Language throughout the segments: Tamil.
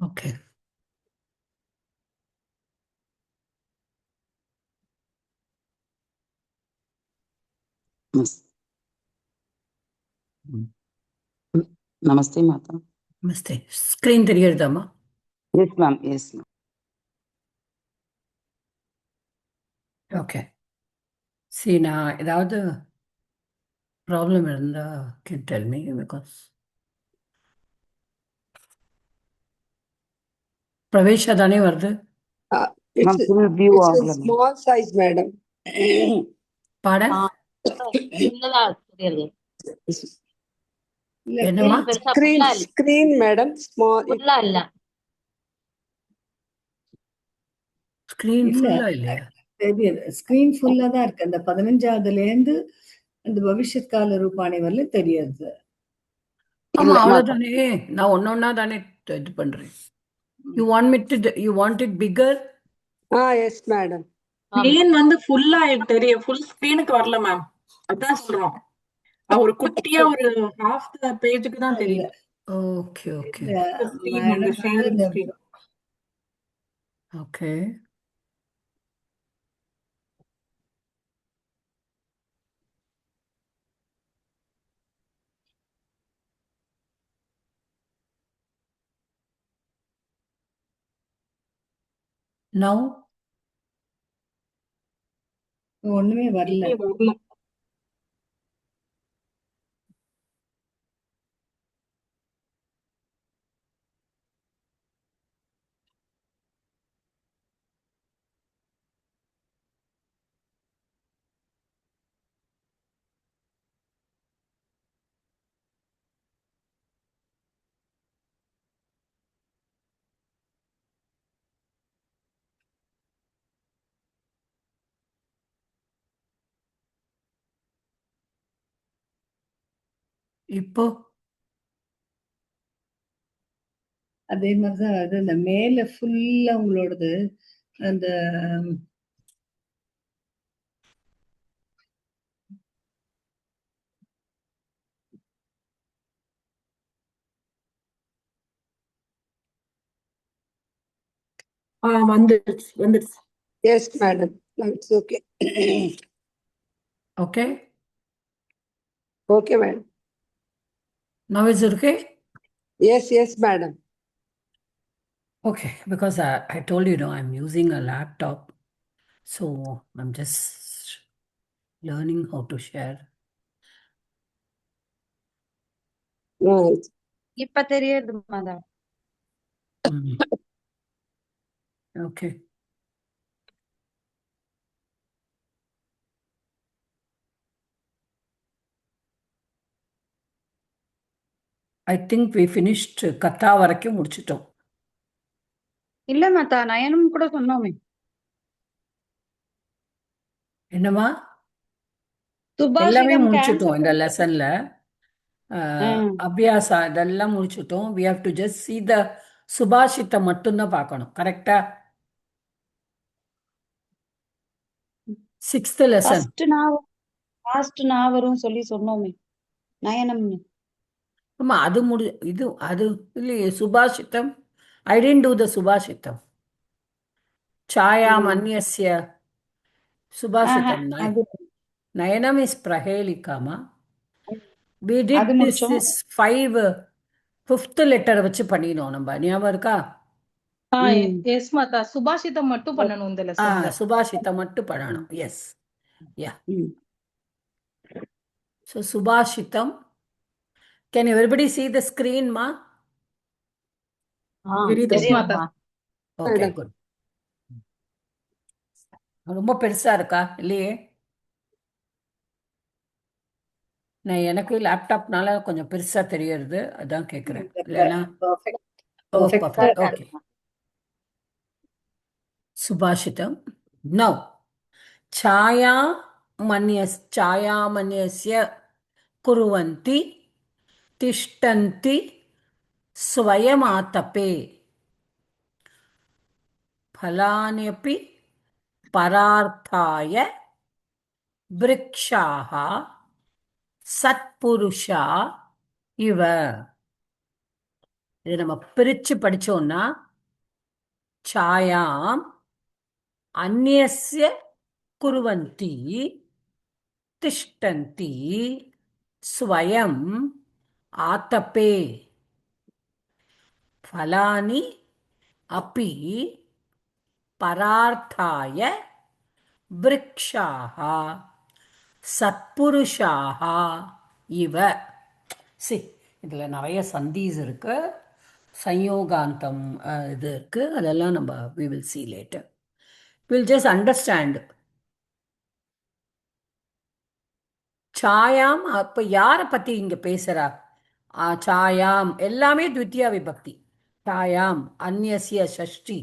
Okay. Yes. Namaste, Mata. Namaste. Screen தெரியுதாமா? Yes, ma'am. Yes, ma'am. Okay. See, நான் ஏதாவது ப்ராப்ளம் இருந்தா can tell me because பிரவேஷா தானே வருது? Ma'am, It's full view a ஆகல ma'am. small size, madam. Baden? சின்னதா தெரியுது. என்னம்மா? பெருசா full-ஆ இல்ல. Screen, madam, small. full-ஆ இல்ல. ஸ்கிரீன் இல்ல ஃபுல்லா இல்லையா? தெரியுது. ஸ்கிரீன் ஃபுல்லா தான் இருக்கு. அந்த 15வதுல இருந்து அந்த பவிஷ்யத் கால ரூபாணி வரல தெரியாது. ஆமா, இல்ல அவ்வளவுதானே. நான் ஒன்னொன்னா தானே இது பண்றேன். You want me to you want it bigger? Yes, madam. Screen வந்து ஃபுல்லா தெரியும், ஃபுல் ஸ்கிரீனுக்கு வரல மேம். அதான் சொல்றோம். ஒரு குட்டியா ஒரு ஹாஃப் த பேஜுக்கு தான் தெரியும். ஓகே ஓகே ஸ்கிரீன் வந்து மேடம் ஷேர் வந்து ஸ்கிரீன். ஓகே. Now ஒண்ணுமே வரல. வரல. இப்போ அதே மாதிரிதான் அது அந்த மேல ஃபுல்லா உங்களோடது அந்த வந்துருச்சு வந்துருச்சு. Yes, madam. No, it's okay. okay. Okay, madam. Now is it okay? Yes, madam. Okay, because I told you, I'm using a laptop, so I'm just learning how to share. Right. இப்ப தெரியுது மாதா. Mm. Okay. I think we finished கத்தா வரைக்கும் முடிச்சிட்டோம். இல்ல மாதா, நயனம் கூட சொன்னோமே. என்னம்மா? எல்லாமே முடிச்சிட்டோம் இந்த லெசன்ல. அபியாசா இதெல்லாம் முடிச்சிட்டோம். we have to just see the சுபாஷித்தை மட்டும்தான் பார்க்கணும். கரெக்டா? 6th lesson. First நாவரும் சொல்லி சொன்னோமே. நயனம்னு. ஆமா, அது இது அது இல்லையே சுபாஷித்தம். I didn't do the சுபாஷித்தம். சாயா மன்யஸ்ய சுபாஷித்தம். நயனம் is பிரஹேலிகாமா. We did this 5th letter வச்சு பண்ணினோம் நம்ம. ஞாபகம் இருக்கா? எஸ் மாதா, சுபாஷிதம் மட்டும் பண்ணணும் இந்த லெசன்ல. சுபாஷித்தம் மட்டும் பண்ணணும். எஸ். யா. So சுபாஷித்தம். Can everybody see the screen, ma? Yes Mata. Okay, good. ரொம்ப பெருசா இருக்கா இல்லையே? நான் எனக்கு லேப்டாப்னால கொஞ்சம் பெருசா தெரியறது, அதான் கேக்குறேன். இல்லைன்னா ஓகே. சுபாஷிதம். நௌ छायामन्यस्य कुर्वन्ति तिष्ठन्ति स्वयमातपे फलान्यपि परार्थाय वृक्षाः सत्पुरुषा इव. இதை நம்ம பிரிச்சு படிச்சோம்னா சாயாம் அந்நியஸ்ய குர்வந்தி திஷ்டந்தி ஸ்வயம் ஆத்தபே ஃபலானி அப்பி பரார்த்தாய விருக்ஷாः சத்புருஷாः இவ. சி இதில் நிறைய சந்தீஸ் இருக்கு, சயோகாந்தம் இது இருக்கு, அதெல்லாம் நம்ம we will see later. We'll just understand. சாயாம் அப்ப யாரை பத்தி இங்க பேசுறா? சாயாம் எல்லாமே த்வித்தியா விபக்தி. சாயாம் அந்நியஸ்ய ஷஷ்டி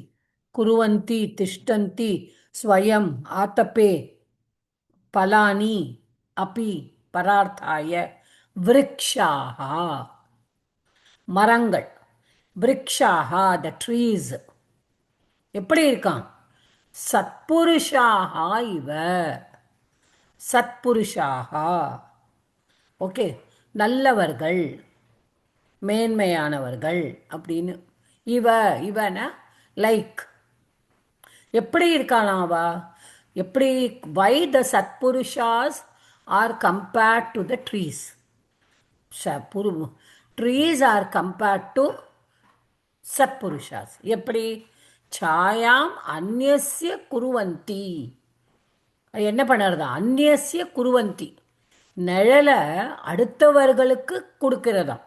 குருவந்தி திஷ்டந்தி ஸ்வயம் ஆத்தப்பே பலானி அப்பி பரார்த்தாய விருக்ஷாः மரங்கள். விருக்ஷாः த ட்ரீஸ் எப்படி இருக்கான்? சத்புருஷாக இவ. சத்புருஷாக ஓகே, நல்லவர்கள், மேன்மையானவர்கள் அப்படின்னு. இவன லைக் எப்படி இருக்காளாம் அவ? எப்படி? வை த சத்புருஷாஸ் are compared to the trees? Trees are compared to சத்புருஷாஸ். எப்படி? சாயாம் அந்நியஸ்ய குருவந்தி. அது என்ன பண்ணுறதா? அந்நியஸ்ய குருவந்தி, நிழலை அடுத்தவர்களுக்கு கொடுக்கிறதா.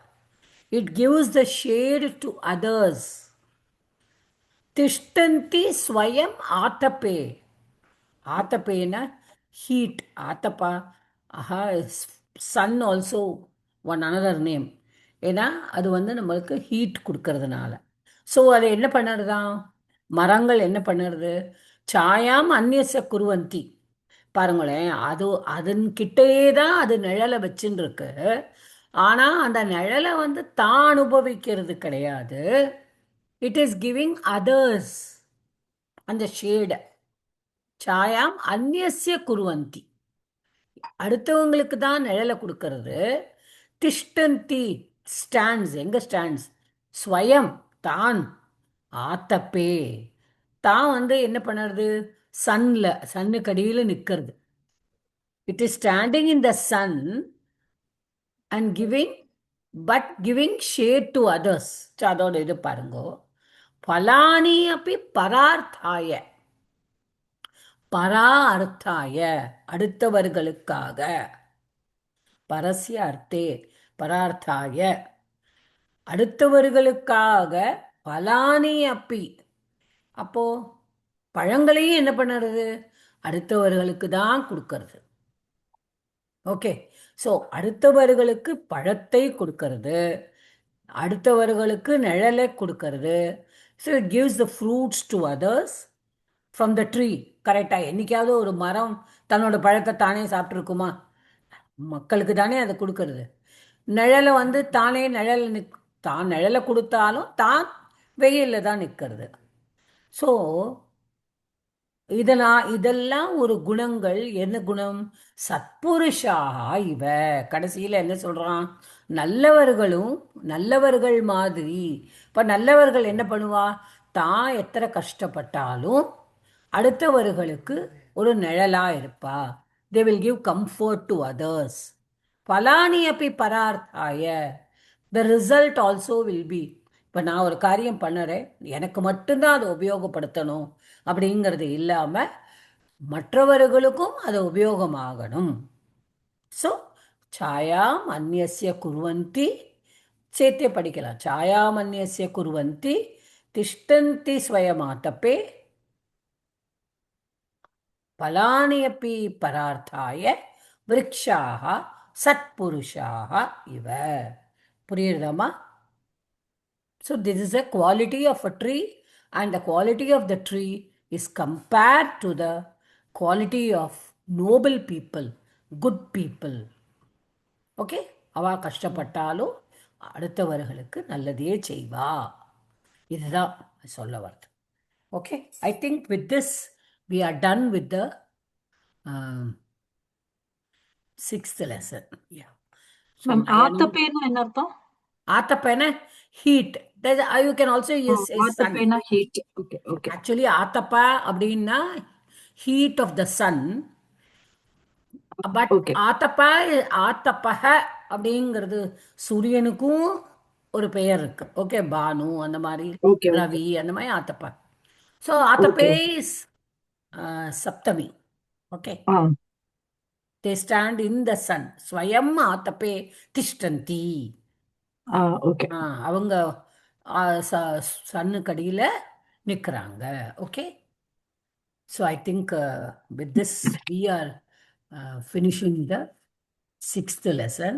It gives the shade to others. திஷ்டந்தி ஸ்வயம் ஆத்தப்பே. ஆத்தப்பேனா ஹீட். ஆத்தப்பா ஆஹா, sun also one another name. ஏன்னா அது நம்மளுக்கு ஹீட் கொடுக்கறதுனால. ஸோ அதை என்ன பண்ணுறதா? மரங்கள் என்ன பண்ணுறது? சாயாம் அந்நியச குருவந்தி. பாருங்களேன், அதன்கிட்டயே தான் அது நிழலை வச்சுன்னு இருக்கு. ஆனால் அந்த நிழலை தான் அனுபவிக்கிறது கிடையாது. இட் இஸ் கிவிங் அதர்ஸ் அந்த ஷேடை. சாயாம் அந்நியஸ்ய குருவந்தி, அடுத்தவங்களுக்கு தான் நிழலை கொடுக்கறது. திஷ்டந்தி ஸ்டாண்ட்ஸ். எங்க ஸ்டாண்ட்ஸ்? ஸ்வயம் தான். ஆத்தப்பே தான் என்ன பண்ணுறது? சன்னுக்கு அடியில் நிற்கிறது. It is standing in the sun and giving shade to others. அதோட இது பாருங்கோ. பலானி அப்படி பரார்த்தாய. பரா அர்த்தாய அடுத்தவர்களுக்காக. பரஸ்ய அர்த்தே பரார்த்தாய அடுத்தவர்களுக்காக. பலானி அப்பி, அப்போ பழங்களையும் என்ன பண்ணுறது? அடுத்தவர்களுக்கு தான் கொடுக்கறது. ஓகே, ஸோ அடுத்தவர்களுக்கு பழத்தை கொடுக்கறது, அடுத்தவர்களுக்கு நிழலை கொடுக்கறது. So it gives the fruits to others from the tree. கரெக்டாக? என்னைக்காவது ஒரு மரம் தன்னோட பழத்தை தானே சாப்பிட்ருக்குமா? மக்களுக்கு தானே அதை கொடுக்கறது. நிழலை தானே தான் நிழலை கொடுத்தாலும் தான் வெயிலில் தான் நிற்கிறது. ஸோ இதெல்லாம் ஒரு குணங்கள். என்ன குணம்? சத்புருஷாக இவ. கடைசியில் என்ன சொல்றான்? நல்லவர்களும் நல்லவர்கள் மாதிரி. இப்போ நல்லவர்கள் என்ன பண்ணுவா? தான் எத்தனை கஷ்டப்பட்டாலும் அடுத்தவர்களுக்கு ஒரு நிழலா இருப்பா. They will give comfort to others. பலானி அப்படி பரார்த்தாய the result also will be. இப்போ நான் ஒரு காரியம் பண்ணுறேன், எனக்கு மட்டும்தான் அதை உபயோகப்படுத்தணும் அப்படிங்கிறது இல்லாமல் மற்றவர்களுக்கும் அது உபயோகமாகணும். ஸோ சாயாம் அந்நியஸ்ய குர்வந்தி, சேர்த்தே படிக்கலாம். சாயாம் அந்நியஸ்ய குர்வந்தி திஷ்டந்தி ஸ்வயமாத்தப்பே பலானி அப்பி பரார்த்தாய விருக்ஷாக சத்புருஷாக இவ. புரியுறதாமா? So this is a quality of a tree, and the quality of the tree is compared to the quality of noble people, good people. Okay? அவா கஷ்டப்பட்டாலும் அடுத்தவர்களுக்கு நல்லதே செய்வா. இதுதான் சொல்ல வருது. Okay? I think with this we are done with the 6th lesson. Yeah. Ma'am ஆத்தப்பேன்னா என்ன அர்த்தம்? Atapana, heat. You can also use say sun. ஆத்தப்பேனா heat. Okay okay. Actually, Atapa அப்படின்னா heat of the sun. But okay ஆத்தப்பக அப்படிங்கிறது சூரியனுக்கும் ஒரு பெயர் இருக்கு. ஓகே, பானு அந்த மாதிரி, ஓகே ஓகே ரவி அந்த மாதிரி ஆத்தப்ப. ஸோ ஆத்தப்பே இஸ் சப்தமி. Okay, ah they stand in the sun. ஸ்வயம் ஆத்தப்பே திஷ்டந்தி. ஓகே. அவங்க சன்னுக்கு அடியில் நிற்கிறாங்க. Okay, so I think with this we are finishing the 6th lesson.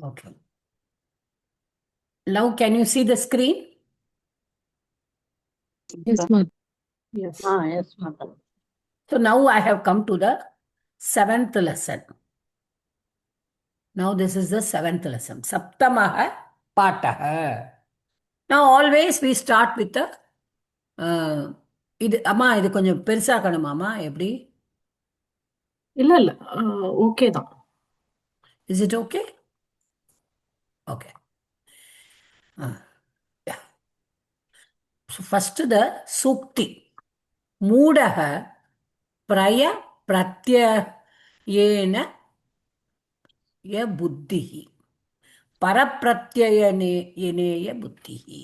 Okay. Now, can you see the screen? Yes, Mata. Yes. yes, Mata. So now I have come to the 7th lesson. Now this is the 7th lesson. Saptamaha Pataha. Now always we start with the இது அம்மா இது கொஞ்சம் பெருசாக்கணுமாம்மா எப்படி? இல்ல இல்ல ஓகே தான். Is it okay? Okay. Yeah. So first the Sukti. Moodaha Praya Pratyayena ya buddhihi. பரப்பிரத்யயனேய புத்திஹி.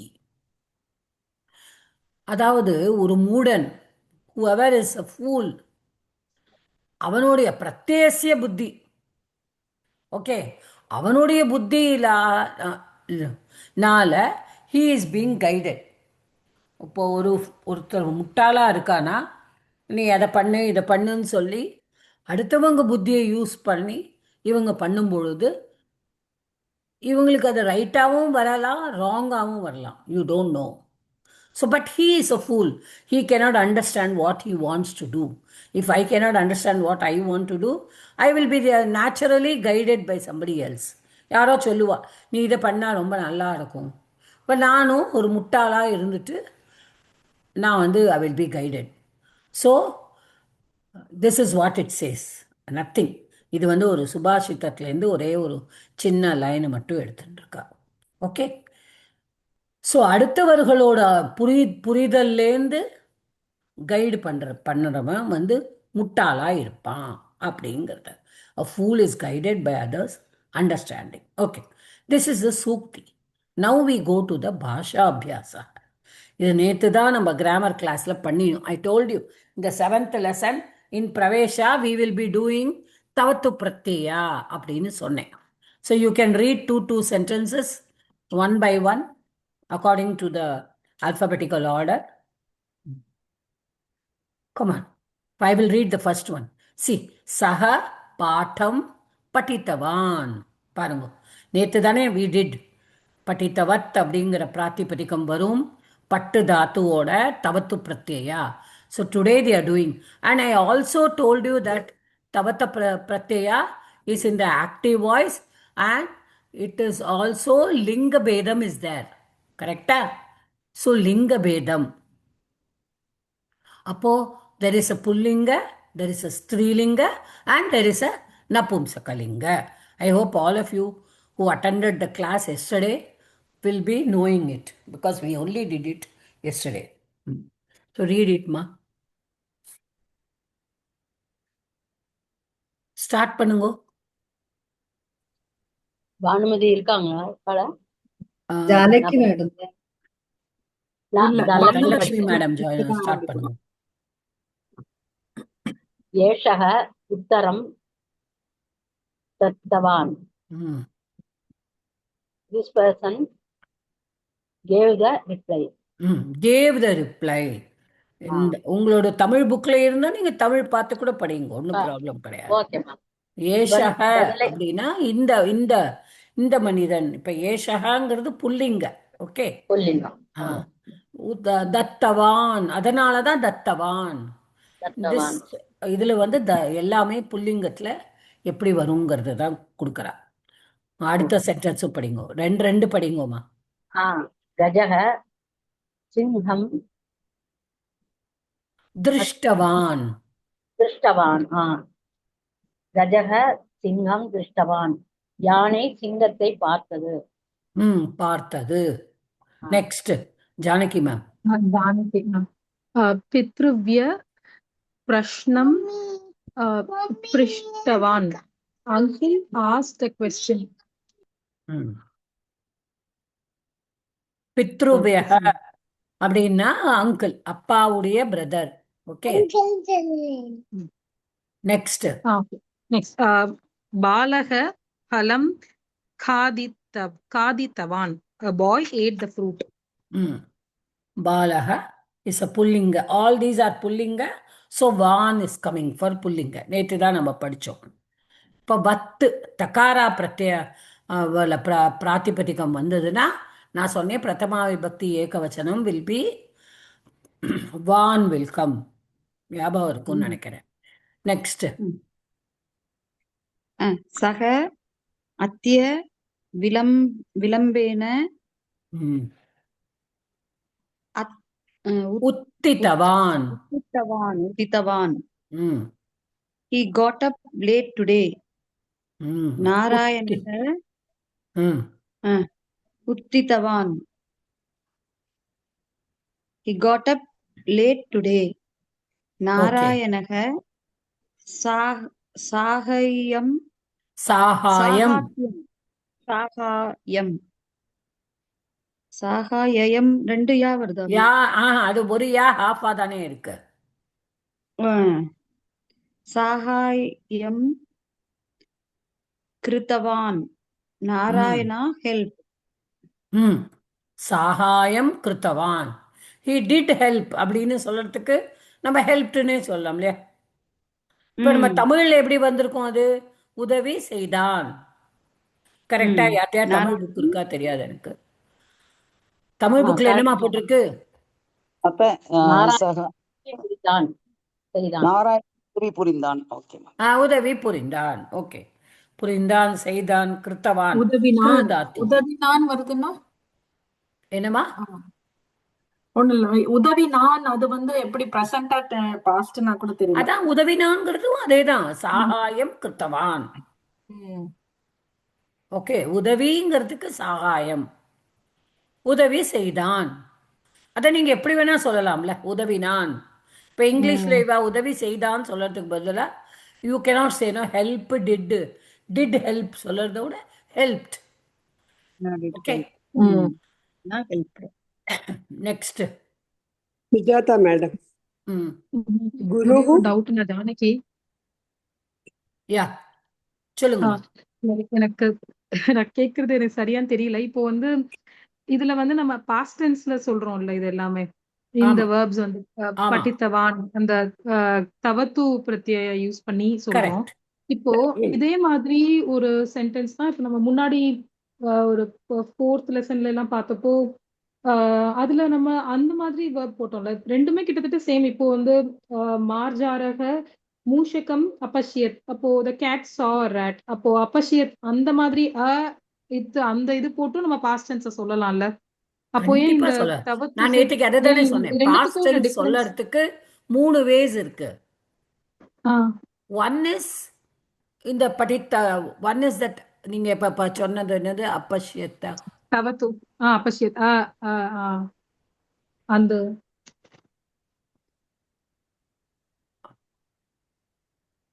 அதாவது ஒரு மூடன், whoever is a fool, அவனுடைய பிரத்யேசிய புத்தி. ஓகே, அவனுடைய புத்தியினால he is being guided. இப்போ ஒருத்தர் முட்டாளா இருக்கானா, நீ அதை பண்ணு இதை பண்ணுன்னு சொல்லி அடுத்தவங்க புத்தியை யூஸ் பண்ணி இவங்க பண்ணும் பொழுது இவங்களுக்கு அது ரைட்டாகவும் வரலாம், ராங்காகவும் வரலாம். You don't know. So but he is a pool. He cannot understand what he wants to do. If I cannot understand what I want to do, I will be naturally guided by somebody else. யாரோ சொல்லுவா, நீ இதை பண்ணால் ரொம்ப நல்லா இருக்கும். இப்போ நானும் ஒரு முட்டாளாக இருந்துட்டு நான் I will be guided. So this is what it says. Nothing. இது ஒரு சுபாஷிதத்துலேருந்து ஒரே ஒரு சின்ன லைனை மட்டும் எடுத்துட்டுருக்கா. ஓகே, ஸோ அடுத்தவர்களோட புரிதல்லேருந்து கைடு பண்ணுறவன் முட்டாளாக இருப்பான் அப்படிங்கிறத. A fool is guided by others' understanding. Okay, this is the Sukti. Now we go to the Bhasha Abhyasa. இது நேற்று தான் நம்ம கிராமர் கிளாஸில் பண்ணினோம். I told you, இந்த 7th lesson in Pravesha we will be doing Tavatu Pratyaya அப்படின்னு சொன்னேன். So you can read two sentences one by one according to the alphabetical order. Come on, I will read the first one. See, Saha Patham Patitavan. பாருங்க, நேற்று தானே we did பட்டித்தவத் அப்படிங்கிற பிராத்திபதிக்கம் வரும் பட்டு தாத்துவோட தவத்து பிரத்யயா. So today they are doing, and I also told you that tavata pratyaya is in the active voice and it is also linga bedam is there. Correcta? So linga bedam. அப்போ there is a pullinga, there is a strilinga and there is a napumsakalinga. I hope all of you who attended the class yesterday will be knowing it because we only did it yesterday. So read it, ma. Start பண்ணுங்க. பானுமதி இருக்காங்க? Janaki madam. Dhanalakshmi madam start பண்ணுங்க. ஏஷக உத்தரம் தத்தவான். This person gave the reply. Gave the reply. உங்களோட தமிழ் புக்ல இருந்தா நீங்க தமிழ் பார்த்து கூட படிங்க, ஒன்றும் ப்ராப்ளம் கிடையாது. ஏஷக அப்படின்னா இந்த இந்த இந்த மனிதன். இப்ப ஏஷகாங்கிறது புல்லிங்க. ஓகே, தத்தவான், அதனாலதான் தத்தவான். இதுல எல்லாமே புல்லிங்கத்துல எப்படி வருங்கிறது தான் கொடுக்கறா. அடுத்த சென்டென்ஸ் படிங்க, ரெண்டு படிங்கோமா. கஜக சிங்கம் திருஷ்டவான். கஜக சிங்கம் திருஷ்டவான். யானை சிங்கத்தை பார்த்தது. பார்த்தது. Next Janaki ma'am. जानति पितृव्य प्रश्नं पृष्टवान् uncle asked a question பித்ருவ்யஹ அப்படின்னா அங்கிள், அப்பாவுடைய brother. Okay, next. okay next बालः फलं खादितवान् a boy ate the fruit பாலக இஸ் அ புல்லிங்க. ஆல் தீஸ் ஆர் புல்லிங்க. ஸோ வான் இஸ் கம்மிங் ஃபார் புல்லிங்க. நேற்று தான் நம்ம படித்தோம். இப்போ வத்து தகாரா பிரத்ய பிராத்திபதிகம் வந்ததுன்னா நான் சொன்னேன் பிரதமா விபக்தி ஏகவச்சனம் வில் பி வான் வில் கம். ஞாபகம் இருக்கும்னு நினைக்கிறேன். நெக்ஸ்ட். सः अद्य विलम्बेन உத்திதவான். उदितवान् he got up late today नारायणः उत्थितवान् he got up late today नारायणः साहाय्यं சாகாயம். साहाय्यं ரெண்டு யா வருதா? யா அது ஒரு யா ஹாஃபா தானே இருக்கு. साहाय्यं कृतवान् नारायणा ஹெல்ப். சாகாயம் கிருத்தவான். ஹி டிட் ஹெல்ப் அப்படின்னு சொல்றதுக்கு நம்ம ஹெல்ப்டுன்னே சொல்லலாம் இல்லையா? இப்போ நம்ம தமிழ்ல எப்படி வந்திருக்கோம்? அது உதவி செய்தான். கரெக்டா? யார்ட்டையா தமிழ் புக் இருக்கா தெரியாது எனக்கு. தமிழ் புக்ல என்னமா போட்டிருக்கு? அப்ப புரிந்தான் செய்தான். நாராயண உதவி புரிந்தான். ஓகே, உதவி புரிந்தான். ஓகே, புரிந்தான், செய்தான், கிருத்தவான். உதவினான். உதவினான் வருதுன்னா என்னமா? ஒண்ணு இல்ல, உதவினான் அது எப்படி பிரசண்டா பாஸ்ட்னா கூட தெரியல. அதான் உதவினான்ங்கிறதும் அதேதான். சாகாயம் கிருத்தவான். ஓகே, உதவிங்கிறதுக்கு சாகாயம், உதவி செய்தான். அதை நீங்க எப்படி வேணா சொல்லலாம்ல, உதவினான். இப்ப இங்கிலீஷ்ல இவ உதவி செய்தான் சொல்றதுக்கு பதிலா you cannot say no help did help சொல்றத விட helped. Okay, next. Sujatha madam. குரு டவுட் நான் ஜானகி. யா சொல்லுங்க. எனக்கு நான் கேக்குறது எனக்கு சரியான்னு தெரியல. இப்போ இதுல நம்ம பாஸ்ட் டென்ஸ்ல சொல்றோம்ல இது எல்லாமே. இந்த verbs பட்டித்தவான் அந்த தவத்து பிரத்யய யூஸ் பண்ணி சொல்றோம். கரெக்ட். இப்போ இதே மாதிரி ஒரு சென்டென்ஸ் தான் இப்ப நம்ம முன்னாடி ஒரு 4th லெசன்ல எல்லாம் பார்த்தப்போ அதுல நம்ம அந்த மாதிரி verb போட்டோம்ல. ரெண்டுமே கிட்டத்தட்ட சேம். இப்போ மார்ஜாரக மூஷகம் அபஷ்யத். அப்போ the cat saw a rat. அப்போ அபஷ்யத் அந்த மாதிரி அந்த இது போட்டு நம்ம பாஸ்ட் டென்ஸ சொல்லலாம்ல. அப்போ ஏன் கண்டிப்பா இந்த சொல்ல. தவத்து நான் நேற்றுக்கு அதை தானே சொன்னேன். ரெண்டுத்துக்கும் பாஸ்ட் ஒரு டென்ஸ் டிஃபரன்ஸ். சொல்லறதுக்கு 3 வேஸ் இருக்கு. ஒன் இஸ் இந்த படித்த, ஒன் இஸ் தட் நீங்க இப்ப சொன்னது என்னது? அப்பஷ்யத்தா தவத்து அபஷ்யத் அந்த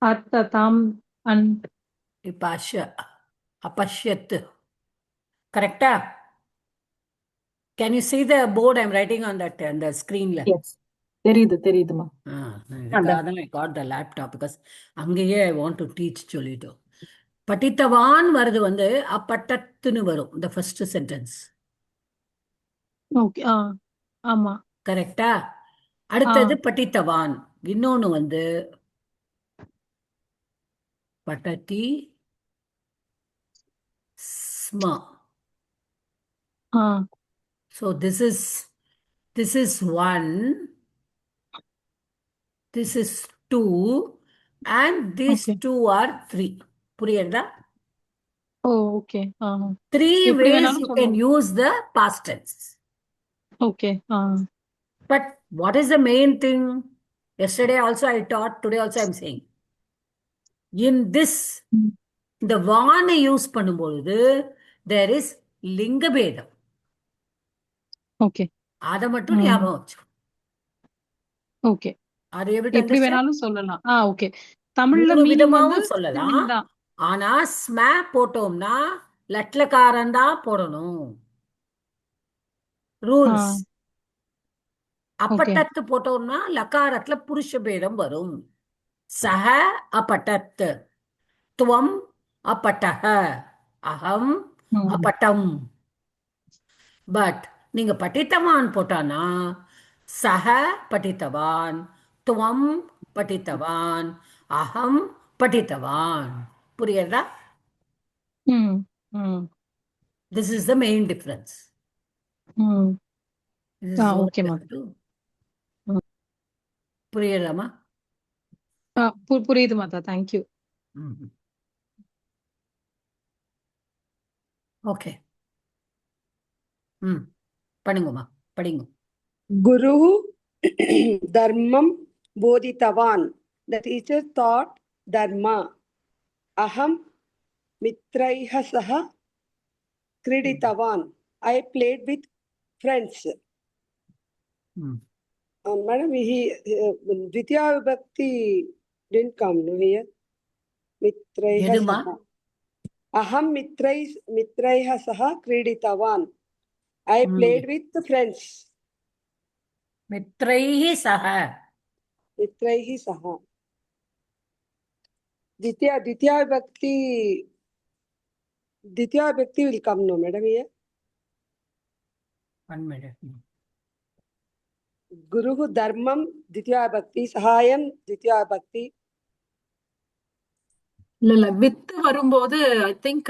அர்த்ததாம் இப்ப அப்பஷ்யத்து. கரெக்டா? Can you see the board I'm writing on that அந்த ஸ்கிரீன்ல? தெரியுதுமா. அதான் I got the laptop because அங்கேயே I want to teach சொல்லிட்டோம். பட்டித்தவான் வருது அப்பட்டத்துன்னு வரும் the first sentence. ஓகே. ஆமா, கரெக்டா? அடுத்தது பட்டித்தவான். இன்னொன்னு பட்டதி ஸ்மா. So this is 1, this is 2, and these Okay. 2 are 3. புரியுதா? ஓகே. 3 எப்படி ways வேணாலும் you can சொல்லலாம். use the past tense. Okay. But what is the main thing? Yesterday also I taught, today also I'm saying. In this இந்த வானை யூஸ் பண்ணும்பொழுது தேர் இஸ் லிங்கபேதம். ஓகே அதை மட்டும் ஞாபகம் வச்சு. ஓகே அது எப்படி எப்படி வேணாலும் சொல்லலாம். ஓகே தமிழ்ல மூணு மீனிங் வந்து விதமாவும் சொல்லலாம். ஸ்பில்லிங் தான். ஆனா ஸ்மே போட்டோம்னா லட்லக்காரன் தான் போடணும். ரூல்ஸ். ஓகே அப்பட்டத்து போட்டோம்னா லக்காரத்துல புருஷ பேதம் வரும். சஹ அப்பட்டத், துவம் அப்பட்டஹ, அகம் அப்பட்டம். பட் நீங்க பட்டித்தவான் போட்டானா சஹ பட்டித்தவான், துவம் பட்டித்தவான், அகம் பட்டித்தவான். புரியுதா? ம் ம் this is the main difference. ம் ஓகே மேம். புரியுதாமா? புரியுது மாதா. தேங்க்யூ. ஓகே. பண்ணுங்கம்மா, படிங்க. Guruhu dharmam bodhitavan. The teacher taught dharma. Aham mitraiha saha kriditavan. I played with friends. Madam, he Dvitiya Vibhakti didn't come no here. Mitraiha எதுமா? saha. Aham mitraiha saha kriditavan. I played with friends. மித்ரைஹி சஹ. Mitraihi saha. Ditya Vibhakti will come no, madam here. 1 minute. Guruhu dharmam Ditya Vibhakti, sahayam Ditya Vibhakti. இல்ல வித்து வரும்போது ஐ திங்க்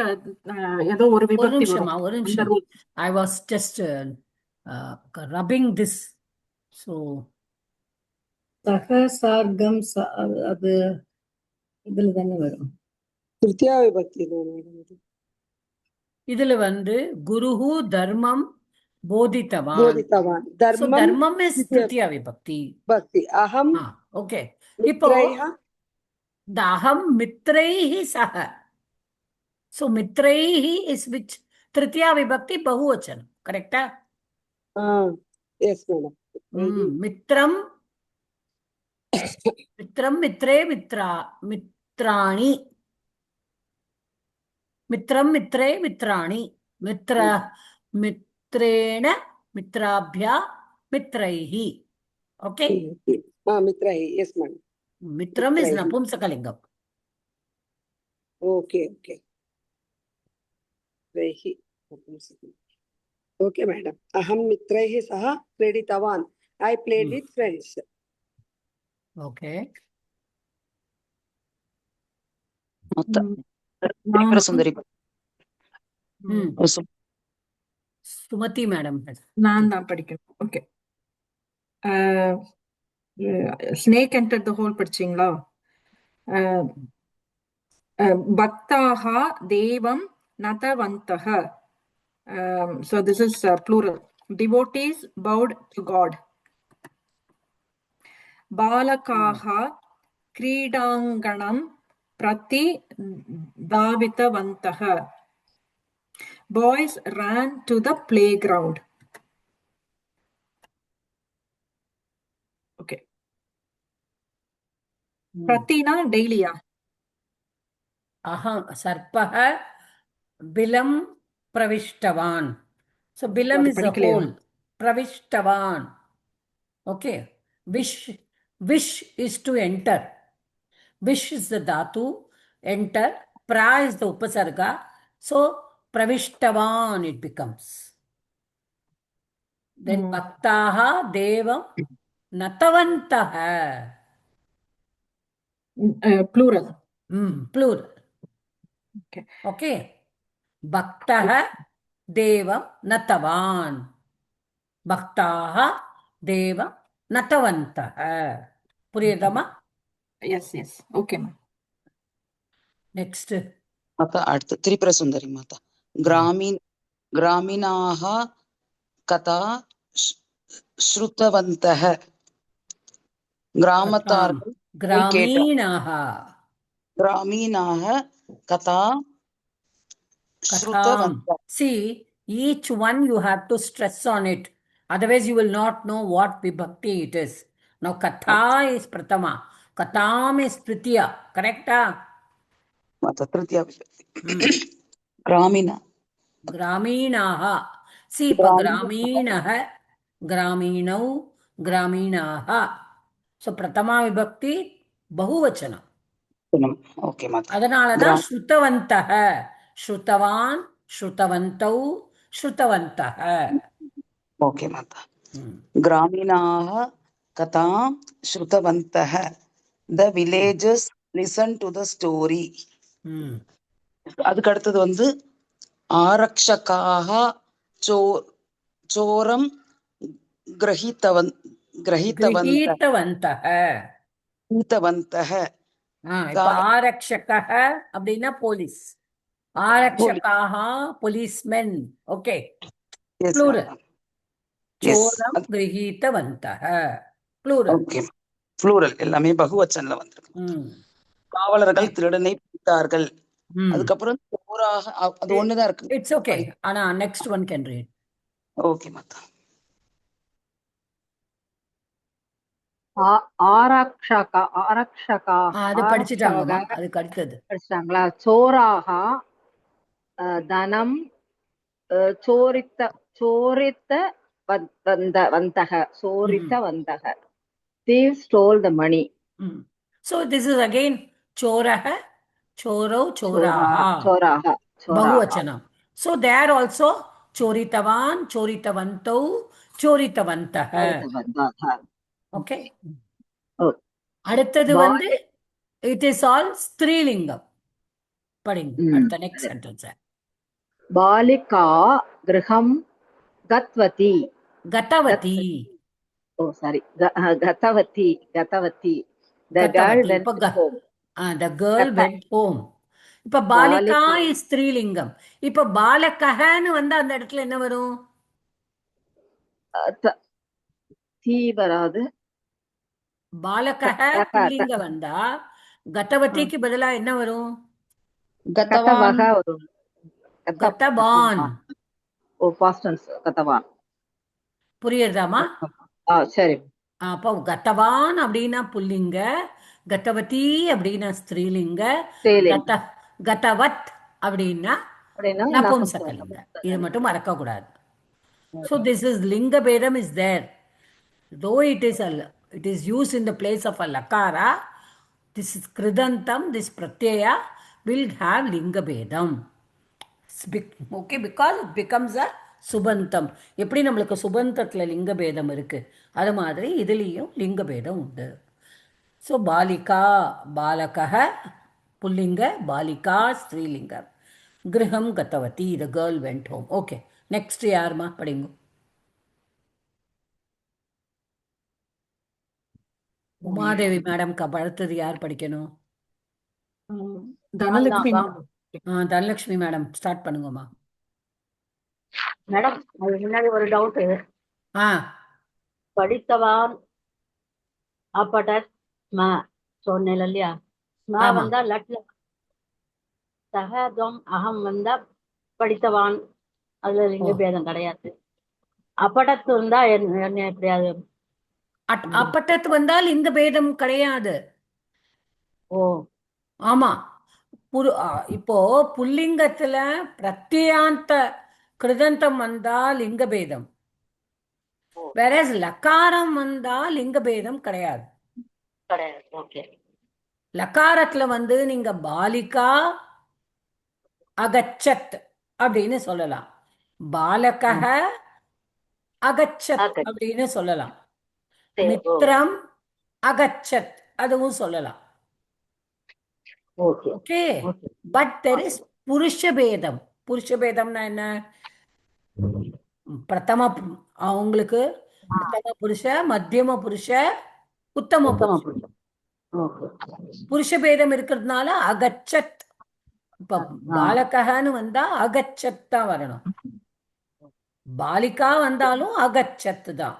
ஏதோ ஒரு ஒரு விபக்தி நிமிஷமா, வரும். ஒரு அந்த நிமிஷம். rule. I was just rubbing this. So சக சார்க்கம் அது இதுல தானே வரும். Tritiya Vibhakti no, madam. இதுல குருஹு தர்மம் போதித்தவான். Bodhitavan. So Dharmam தர்மம் இஸ் திருத்தியா விபக்தி. Bhakti. Aham okay. இப்போ mitraiha. the aham மித்ரைஹி சஹ. So மித்ரைஹி இஸ் விச் திருத்தியா விபக்தி பகுவச்சனம். கரெக்டா? Yes, madam. மித்ரம் மித்ரம் மித்ரே மித்ராணி. மித்ரம் மித்ரே மித்ராணி. மித்ரேண மித்ராபியா மித்ரைஹி. ஓகே. Mitraihi. Yes, madam. மித்ரம் இஸ் மித்ரைஹி. நபும்சகலிங்கம். Okay. Mitraihi. Okay, madam. Aham mitraihi saha kriditavan. I played with friends. Okay. மொத்த திரிபுர சுந்தரி சுமதி மேடம். நான் தான் படிக்கணும். Okay. Snake enter the hole படிச்சீங்களா? பக்தாக தேவம் நதவந்தக. So this is plural. Devotees bowed to God. Balakaha kridanganam prati davitavantaha. Boys ran to the playground. Okay. Pratina dailya. Ahem சர்பக பிலம் பிரவிஷ்டவான். So பிலம் அது is a படிக்கலையா? hole. பிரவிஷ்டவான். Okay. Wish is to enter. Wish is the dhatu. Enter. Pra is the upasarga. So pravishtavan it becomes. Then bhaktaha devam natavantaha. Plural. Plural. Okay. Okay. Bhaktaha devam natavan. Bhaktaha devam natavantaha. புரியுதாமா? Yes. Okay, ma'am. Next. மாதா அடுத்து திரிபுர சுந்தரி மாதா. கிராமீணாக கதா ஸ்ருதவந்தஹ. கிராமத்தார்கள் கிராமீணாக கதா Katham. ஸ்ருதவந்த. See, each one you have to stress on it. Otherwise, you will not know what vibhakti it is. Now, Katha is Pratama. Katham is Tritiya. Correct? மாதா திருத்தியா விபக்தி. Hmm. கிராமிண. Graminaha. See, இப்ப Graminaha, Graminau, Graminaha. So, Pratama vibhakti, Bahuvachanam. Okay மாதா. அதனாலதான் ஸ்ருதவந்தஹ, ஸ்ருதவான், ஸ்ருதவந்தௌ, ஸ்ருதவந்தஹ. ஓகே மாதா. ம். கிராமிணாः கதாம் ஸ்ருதவந்தः. The villagers listen to the story. ம். அதுக்கு அடுத்தது வந்து ஆரக்ஷகாः சோரம் கிரஹித்தவந்தः. கிரஹீத்தவந்தஹ. இப்ப ஆரக்ஷகஹ அப்படின்னா போலீஸ், ஆரக்ஷகாஹ போலீஸ்மென். Okay, plural. சோரம் கிரஹீத்தவந்தஹ ப்ளூரல். ஓகே, ப்ளூரல் எல்லாமே பகுவச்சன்ல வந்திருக்கு. ம். காவலர்கள் திருடனை பிடித்தார்கள். ம். அதுக்கப்புறம் சோராக அது ஒண்ணுதான் இருக்கு. It's okay. ஆனா next one can read. Okay மாதா. ஆரக்ஷகாः அது படிச்சுட்டாங்கம்மா, அதுக்கு அடுத்தது. படிச்சிட்டாங்களா? சோராக தனம் சோரித்தவந்தக. Thieves stole the money. So this is again choraha, chorau, choraha, Choraha. bahuvachanam. So there also choritavan, choritavantau, choritavantah. Okay. Oh. அடுத்தது வந்து it is all ஸ்திரீலிங்கம். படிங்க அடுத்த நெக்ஸ்ட் சென்டென்ஸ். பாலிகா கிரகம் கத்வதி. கதவதி. Oh, sorry. Gatavati. The girl went home. The girl went home. இப்ப பாலிகா இஸ் ஸ்திரீலிங்கம். இப்ப பாலகஹன்னு வந்தா அந்த இடத்துல என்ன வரும்? தீ வராது. பாலகஹ புல்லிங்க வந்தா கதவதிக்கு பதிலா என்ன வரும்? கதவக வரும். கதவான். ஓ, பாஸ்ட் டென்ஸ் கதவான். புரியுதாமா? சரி. அப்போ கதவான் அப்படின்னா புல்லிங்க, கதவதி அப்படின்னா ஸ்திரீலிங்க, கதவத் அப்படின்னா நபும்சகலிங்க. இது மட்டும் மறக்க கூடாது. So this is linga bedam is there. Though it is used in the place of a lakara, this is kridantam, this pratyaya will have linga bedam. Okay, because it becomes a சுபந்தம். எப்படி நம்மளுக்கு சுபந்தத்துல லிங்க பேதம் இருக்கு, அது மாதிரி இதுலேயும் லிங்க பேதம் உண்டு. ஸோ பாலிகா பாலகஹ புல்லிங்க, பாலிகா ஸ்திரீலிங்க. கிரகம் கதவதி, the girl went home. Okay, next யாருமா படிங்க. உமாதேவி மேடம் அடுத்தது யார் படிக்கணும்? தனலட்சுமி. தனலட்சுமி மேடம் ஸ்டார்ட் பண்ணுங்கம்மா. மேடம், அது முன்னாடி ஒரு டவுட். படித்தவான் அப்பட சொன்னேன் இல்லையா? ஸ்மா வந்தா லட்ல, சகதம் அகம் வந்தா படித்தவான், அதுல லிங்க பேதம் கிடையாது. அப்படத்து இருந்தா என்ன எப்படியாது? அப்பட்டத்து வந்தால் லிங்க பேதம் கிடையாது. ஓ ஆமா. இப்போ புல்லிங்கத்துல பிரத்யாந்த கிருதந்தம் வந்தா லிங்க பேதம், வேற லக்காரம் வந்தா லிங்க பேதம் கிடையாது. ஓகே. லக்காரத்துல வந்து நீங்க பாலிகா அகச்சத் அப்படின்னு சொல்லலாம், பாலகஹ அகச்சத் அப்படின்னு சொல்லலாம், மித்ரம் அகச்சத் அதுவும் சொல்லலாம். ஓகே, பட் தெர் இஸ் புருஷ பேதம். புருஷ பேதம்னா என்ன? பிரதம அவங்களுக்கு பிரதம புருஷ, மத்தியம புருஷ, உத்தம புருஷ. புருஷ பேதம் இருக்கிறதுனால அகச்சத். இப்ப பாலகன்னு வந்தா அகச்சத் தான் வரணும், பாலிகா வந்தாலும் அகச்சத்து தான்,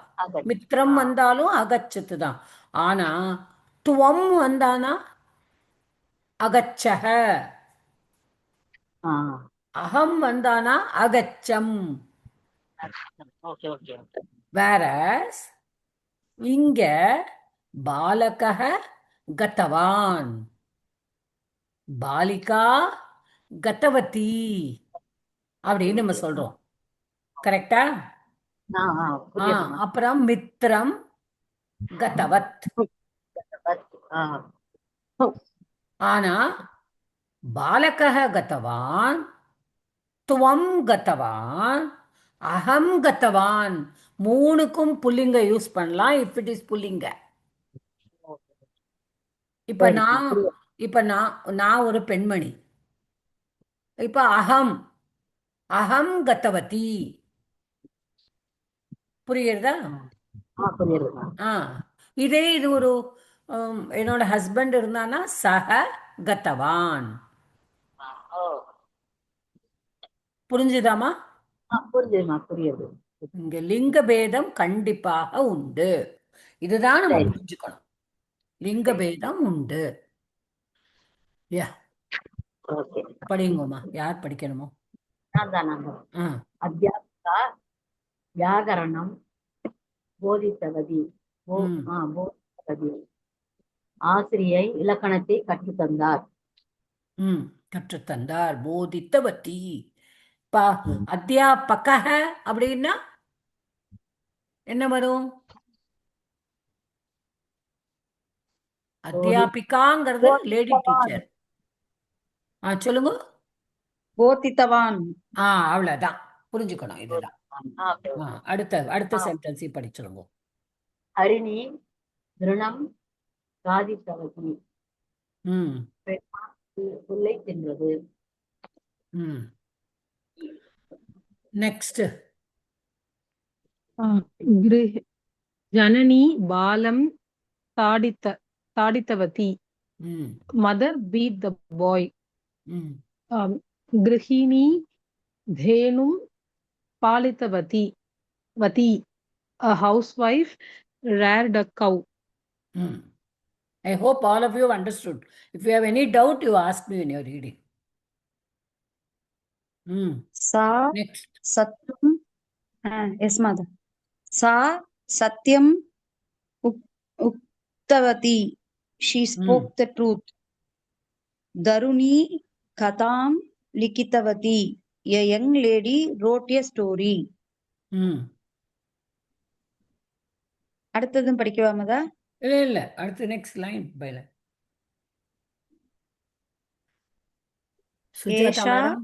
மித்ரம் வந்தாலும் அகச்சத்து தான். ஆனா துவம் வந்தானா அகச்சஹ, ஆ அகம் வந்தானா அகச்சம். ஓகே ஓகே Whereas இங்க பாலகः கதவான், பாலிகா கதவதி அப்படின்னு நம்ம சொல்றோம். கரெக்டா? புரியுதுமா. அப்புறம் மித்ரம் கதவத். ஆ ஆனா பாலகः கதவான், துவம் கதவான், அகம் கதவான், மூணுக்கும் புல்லிங்க யூஸ் பண்ணலாம் இஃப் இட் இஸ் புல்லிங்க. இப்ப சரி, நான் புரியுது. இப்ப நான் நான் ஒரு பெண்மணி. இப்ப அகம் அகம் கதவதி. புரியுறதா? புரியுதுமா. இதே இது ஒரு என்னோட ஹஸ்பண்ட் இருந்தானா சக கதவான். ஓ புரிஞ்சுதாமா? புரியுதுமா, புரியுது. இங்க லிங்க பேதம் கண்டிப்பாக உண்டு. இதுதான் நம்ம சரி. புரிஞ்சுக்கணும். லிங்க பேதம் உண்டு. யா, ஓகே. படிங்கம்மா. யார் படிக்கணுமோ? நான் தான். ஆ, அத்தியாபிகா வியாகரணம் போதித்தவதி. ம், போதித்தவதி. ஆசிரியை இலக்கணத்தை கற்றுத்தந்தார். கற்றுத்தந்தார். போதித்தவதி. பா அத்தியாபகः அப்படின்னா என்ன வரும்? அத்தியாபிகாங்கிறது லேடி டீச்சர். சொல்லுங்க. போதித்தவான். அவ்வளவுதான் புரிஞ்சுக்கணும். இதுதான். அடுத்த சென்டென்ஸ் படிச்சிருங்க. ஹரிணி திருணம் சாதித்தவதி. புல்லை தின்றது. நெக்ஸ்ட். ஜனனி பாலம் தாடித்தவதி. மதர் பீட் த பாய். கிருஹிணி தேனும் பாலித்தவதி. A housewife reared a cow. I hope all of you have understood. If you have any doubt, you ask me when you are reading. சா Next. சத்யம். எஸ் மாதா. சா சத்யம் உக்தவதி. She spoke the truth. Daruni katham likitavati. A young lady wrote a story. அடுத்ததும் படிக்கவா மதா? இல்ல அடுத்து நெக்ஸ்ட் லைன் பைல. Sujatha madam.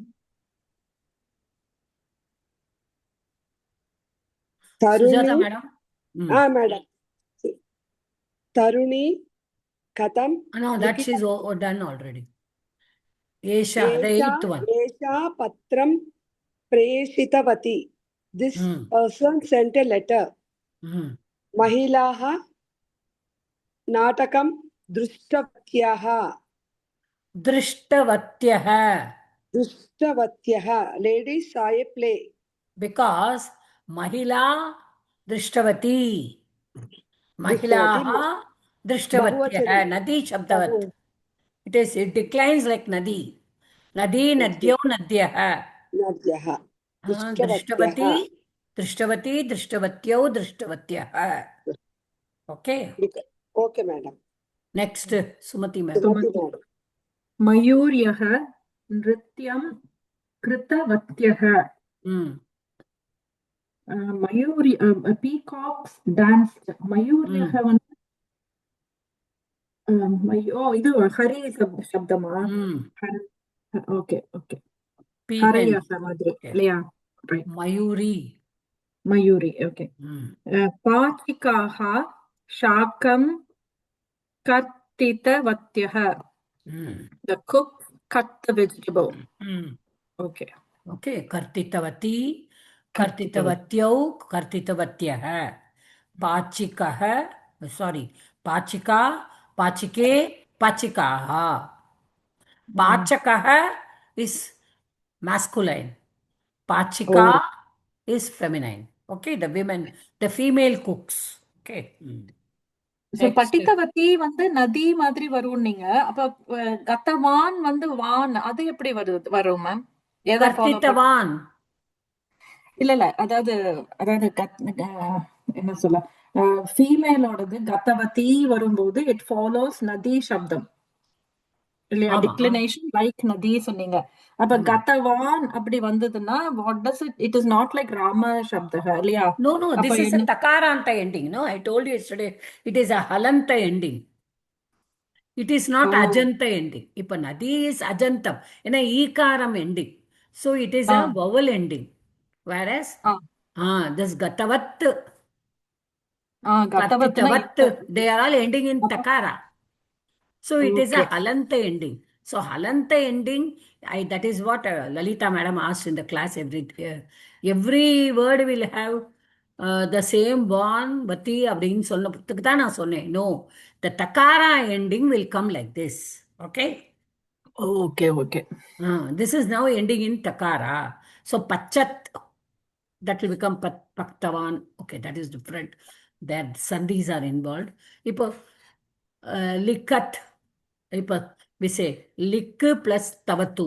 Sujatha madam. Madam. தருணி கதம். No, that she's done already. Esha, the eighth one. Esha patram preshitavati. This person sent a letter. Mahilaha natakam drushtavatyaha. Ladies saw a play. Because mahila drishtavati. Mahilaha drishtavatyah. Nadi shabdavat. It declines like nadi. Nadi nadyo nadyah. Drishtavati drishtavatyo drishtavatyaha. Okay. Okay, madam. Next, Sumati madam. மயூர்யः நிருத்யம் கிருதவத்யः. மயூரி பீகாக்ஸ் டான்ஸ். மயூர்யः வந்து இது ஹரி சப்தமா? Okay okay. ஹரயः மாதிரி இல்லையா? மயூரி. ஓகே. பாச்சிகாः சாக்கம் கர்த்திதவத்யः. The cook cut the vegetable. Okay. Kartitavati, kartitavatyo, kartitavatyaः. Pachikah, pachika, pachike, pachikaha. Pachakah is masculine. Pachika is feminine. Okay, the female cooks. Okay. So பட்டித்தவத்தி வந்து நதி மாதிரி வரும். நீங்க அப்ப கத்தவான் வந்து வான், அது எப்படி வரும் மேம்? எதை ஃபாலோ பண்ண கர்த்தித்தவான். இல்ல இல்ல அதாவது அதாவது என்ன சொல்ல ஃபீமேலோடது கத்தவதி வரும்போது இட் ஃபாலோஸ் நதி சப்தம் இல்லையா? ஆமா. டிக்ளினேஷன் லைக் நதி சொன்னீங்க. அப்ப கத்தவான் அப்படி வந்ததுன்னா what does it is not like ராம சப்தக இல்லையா? No, no, அப்ப this is a என்ன? takaranta ending. No, I told you yesterday, it is a halanta ending. It is not O ajanta ending. இப்ப நதி is ajantam. ஏன்னா ஈகாரம் ending. So it is uh a vowel ending. Whereas, uh this gatavat, கத்தவத்துனா kartitavat, they are all ending in takara. So it is a okay halanta ending. So halanta ending, that is what Lalita madam asked in the class every word will have the same born, vati அப்படின்னு சொன்னதுக்கு தான் நான் சொன்னேன். No, the takara ending will come like this. Okay? Okay okay This is now ending in takara. So pachat, that will become paktavan. Okay, that is different. That sandhis are involved. இப்போ likat, இப்போ we say lik plus tavatu,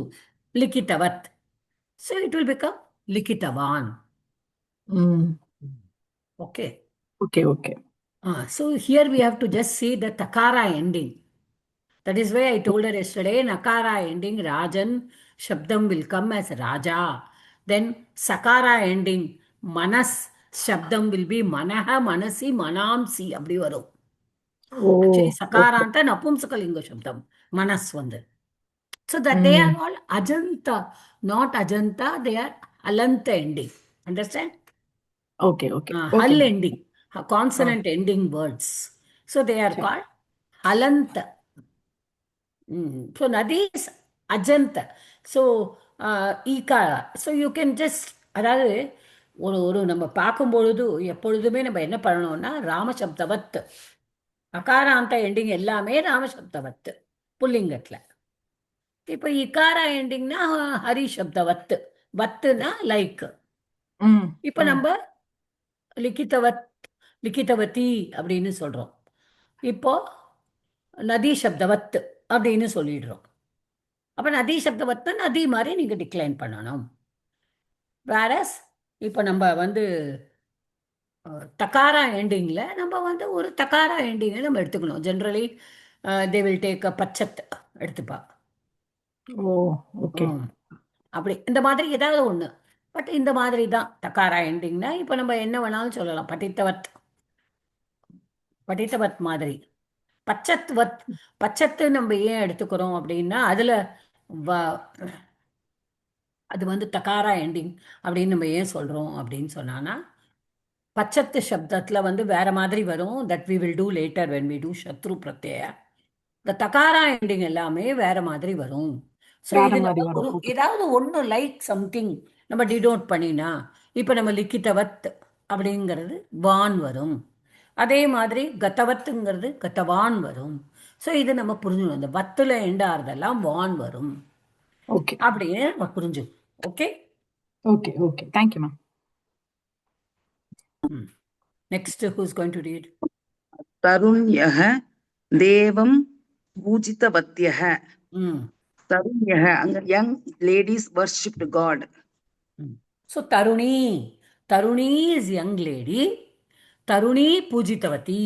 likitavat. So it will become likitavan. ம் Okay. Okay okay So here we have to just see the takara ending. That is why I told her yesterday, nakara ending, rajan, shabdam will come as raja. Then sakara ending, manas, shabdam will be manaha, manasi, manamsi, அப்படி வரும். ஓ Actually, okay sakaranta napumsakalinga shabdam, manas வந்து. So that they are all ajanta, not ajanta, they are alanta ending. Understand? Okay okay Hal okay ending, consonant ending words. So they are சரி called halanta. So nadi is ajanta. So ஈகாரா. So you can just, அதாவது ஒரு ஒரு நம்ம பார்க்கும் பொழுது எப்பொழுதுமே நம்ம என்ன பண்ணணும்னா ராமசப்தவத், அகாராந்த எண்டிங் எல்லாமே ராமசப்தவத் புல்லிங்கத்துல. இப்போ இகாரா எண்டிங்னா ஹரி சப்தவத், வத்துனா லைக். ம் இப்போ நம்ம லிக்கித்தவத், லிக்கித்தவதி அப்படின்னு சொல்றோம். இப்போ நதி சப்தவத் அப்படின்னு சொல்லிடுறோம். அப்ப நதி சப்தவத்தை நதி மாதிரி நீங்க டிக்ளைன் பண்ணணும். வேறஸ் இப்போ நம்ம வந்து தக்காரா எண்டிங்ல நம்ம வந்து ஒரு தக்காரா எண்டிங்கை நம்ம எடுத்துக்கணும். ஜென்ரலி தே வில் டேக் பச்சத் எடுத்துப்பா. ஓ ஓகே அப்படி இந்த மாதிரி ஏதாவது ஒன்று. பட் இந்த மாதிரி தான் தக்காரா எண்டிங்னா இப்போ நம்ம என்ன வேணாலும் சொல்லலாம். படித்தவத், படித்தவத் மாதிரி. பச்சத் வத், பச்சத்து நம்ம ஏன் எடுத்துக்கிறோம் அப்படின்னா அதுல அது வந்து தக்காரா எண்டிங் அப்படின்னு நம்ம ஏன் சொல்றோம் அப்படின்னு சொன்னான்னா, பச்சத்து சப்தத்துல வந்து வேற மாதிரி வரும். That we will do later when we do சத்ரு பிரத்யய. இந்த தக்காரா எண்டிங் எல்லாமே வேற மாதிரி வரும். ஸோ வேற இதுல மாதிரி வரும் ஒரு ஓகே ஏதாவது ஒன்று லைக் சம்திங் நம்ம டினோட் பண்ணினா, இப்போ நம்ம லிக்கித்தவத் அப்படிங்கிறது வான் வரும். அதே மாதிரி கத்தவத்துங்கிறது கத்தவான் வரும். ஸோ இது நம்ம புரிஞ்சுக்கணும். இந்த வத்துல எண்டாறதெல்லாம் வான் வரும் ஓகே அப்படின்னு நம்ம புரிஞ்சுக்கணும். Okay okay okay thank you ma'am. Next who's going to read? தருண்யः தேவம் பூஜிதவத்யः. தருண்யः அங்க young ladies worshipped God. So Taruni, Taruni is young lady. Taruni பூஜித்தவதி,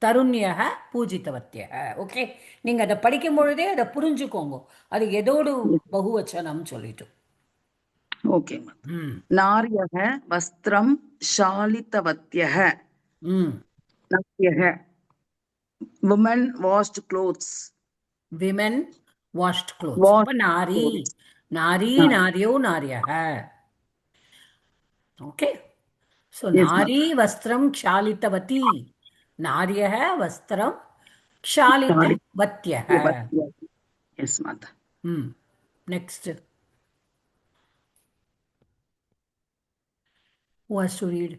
தருண்யக பூஜித்தவத்யக. ஓகே, நீங்க அதை படிக்கும் பொழுதே அதை புரிஞ்சுக்கோங்க. அது எதோடு பகுவச்சனம் சொல்லிட்டு. ஓகே நார்யः வஸ்திரம் ஷாலிதவத்யः. நார்யः women washed clothes. Women washed clothes. அப்ப நாரி, நாரி, நாரியோ, நாரியக. ஓகே, so நாரி வஸ்திரம் க்ஷாலிதவதி, நாரியக வஸ்திரம் க்ஷாலிதவத்யக. எஸ் மாதா. Next, who has to read?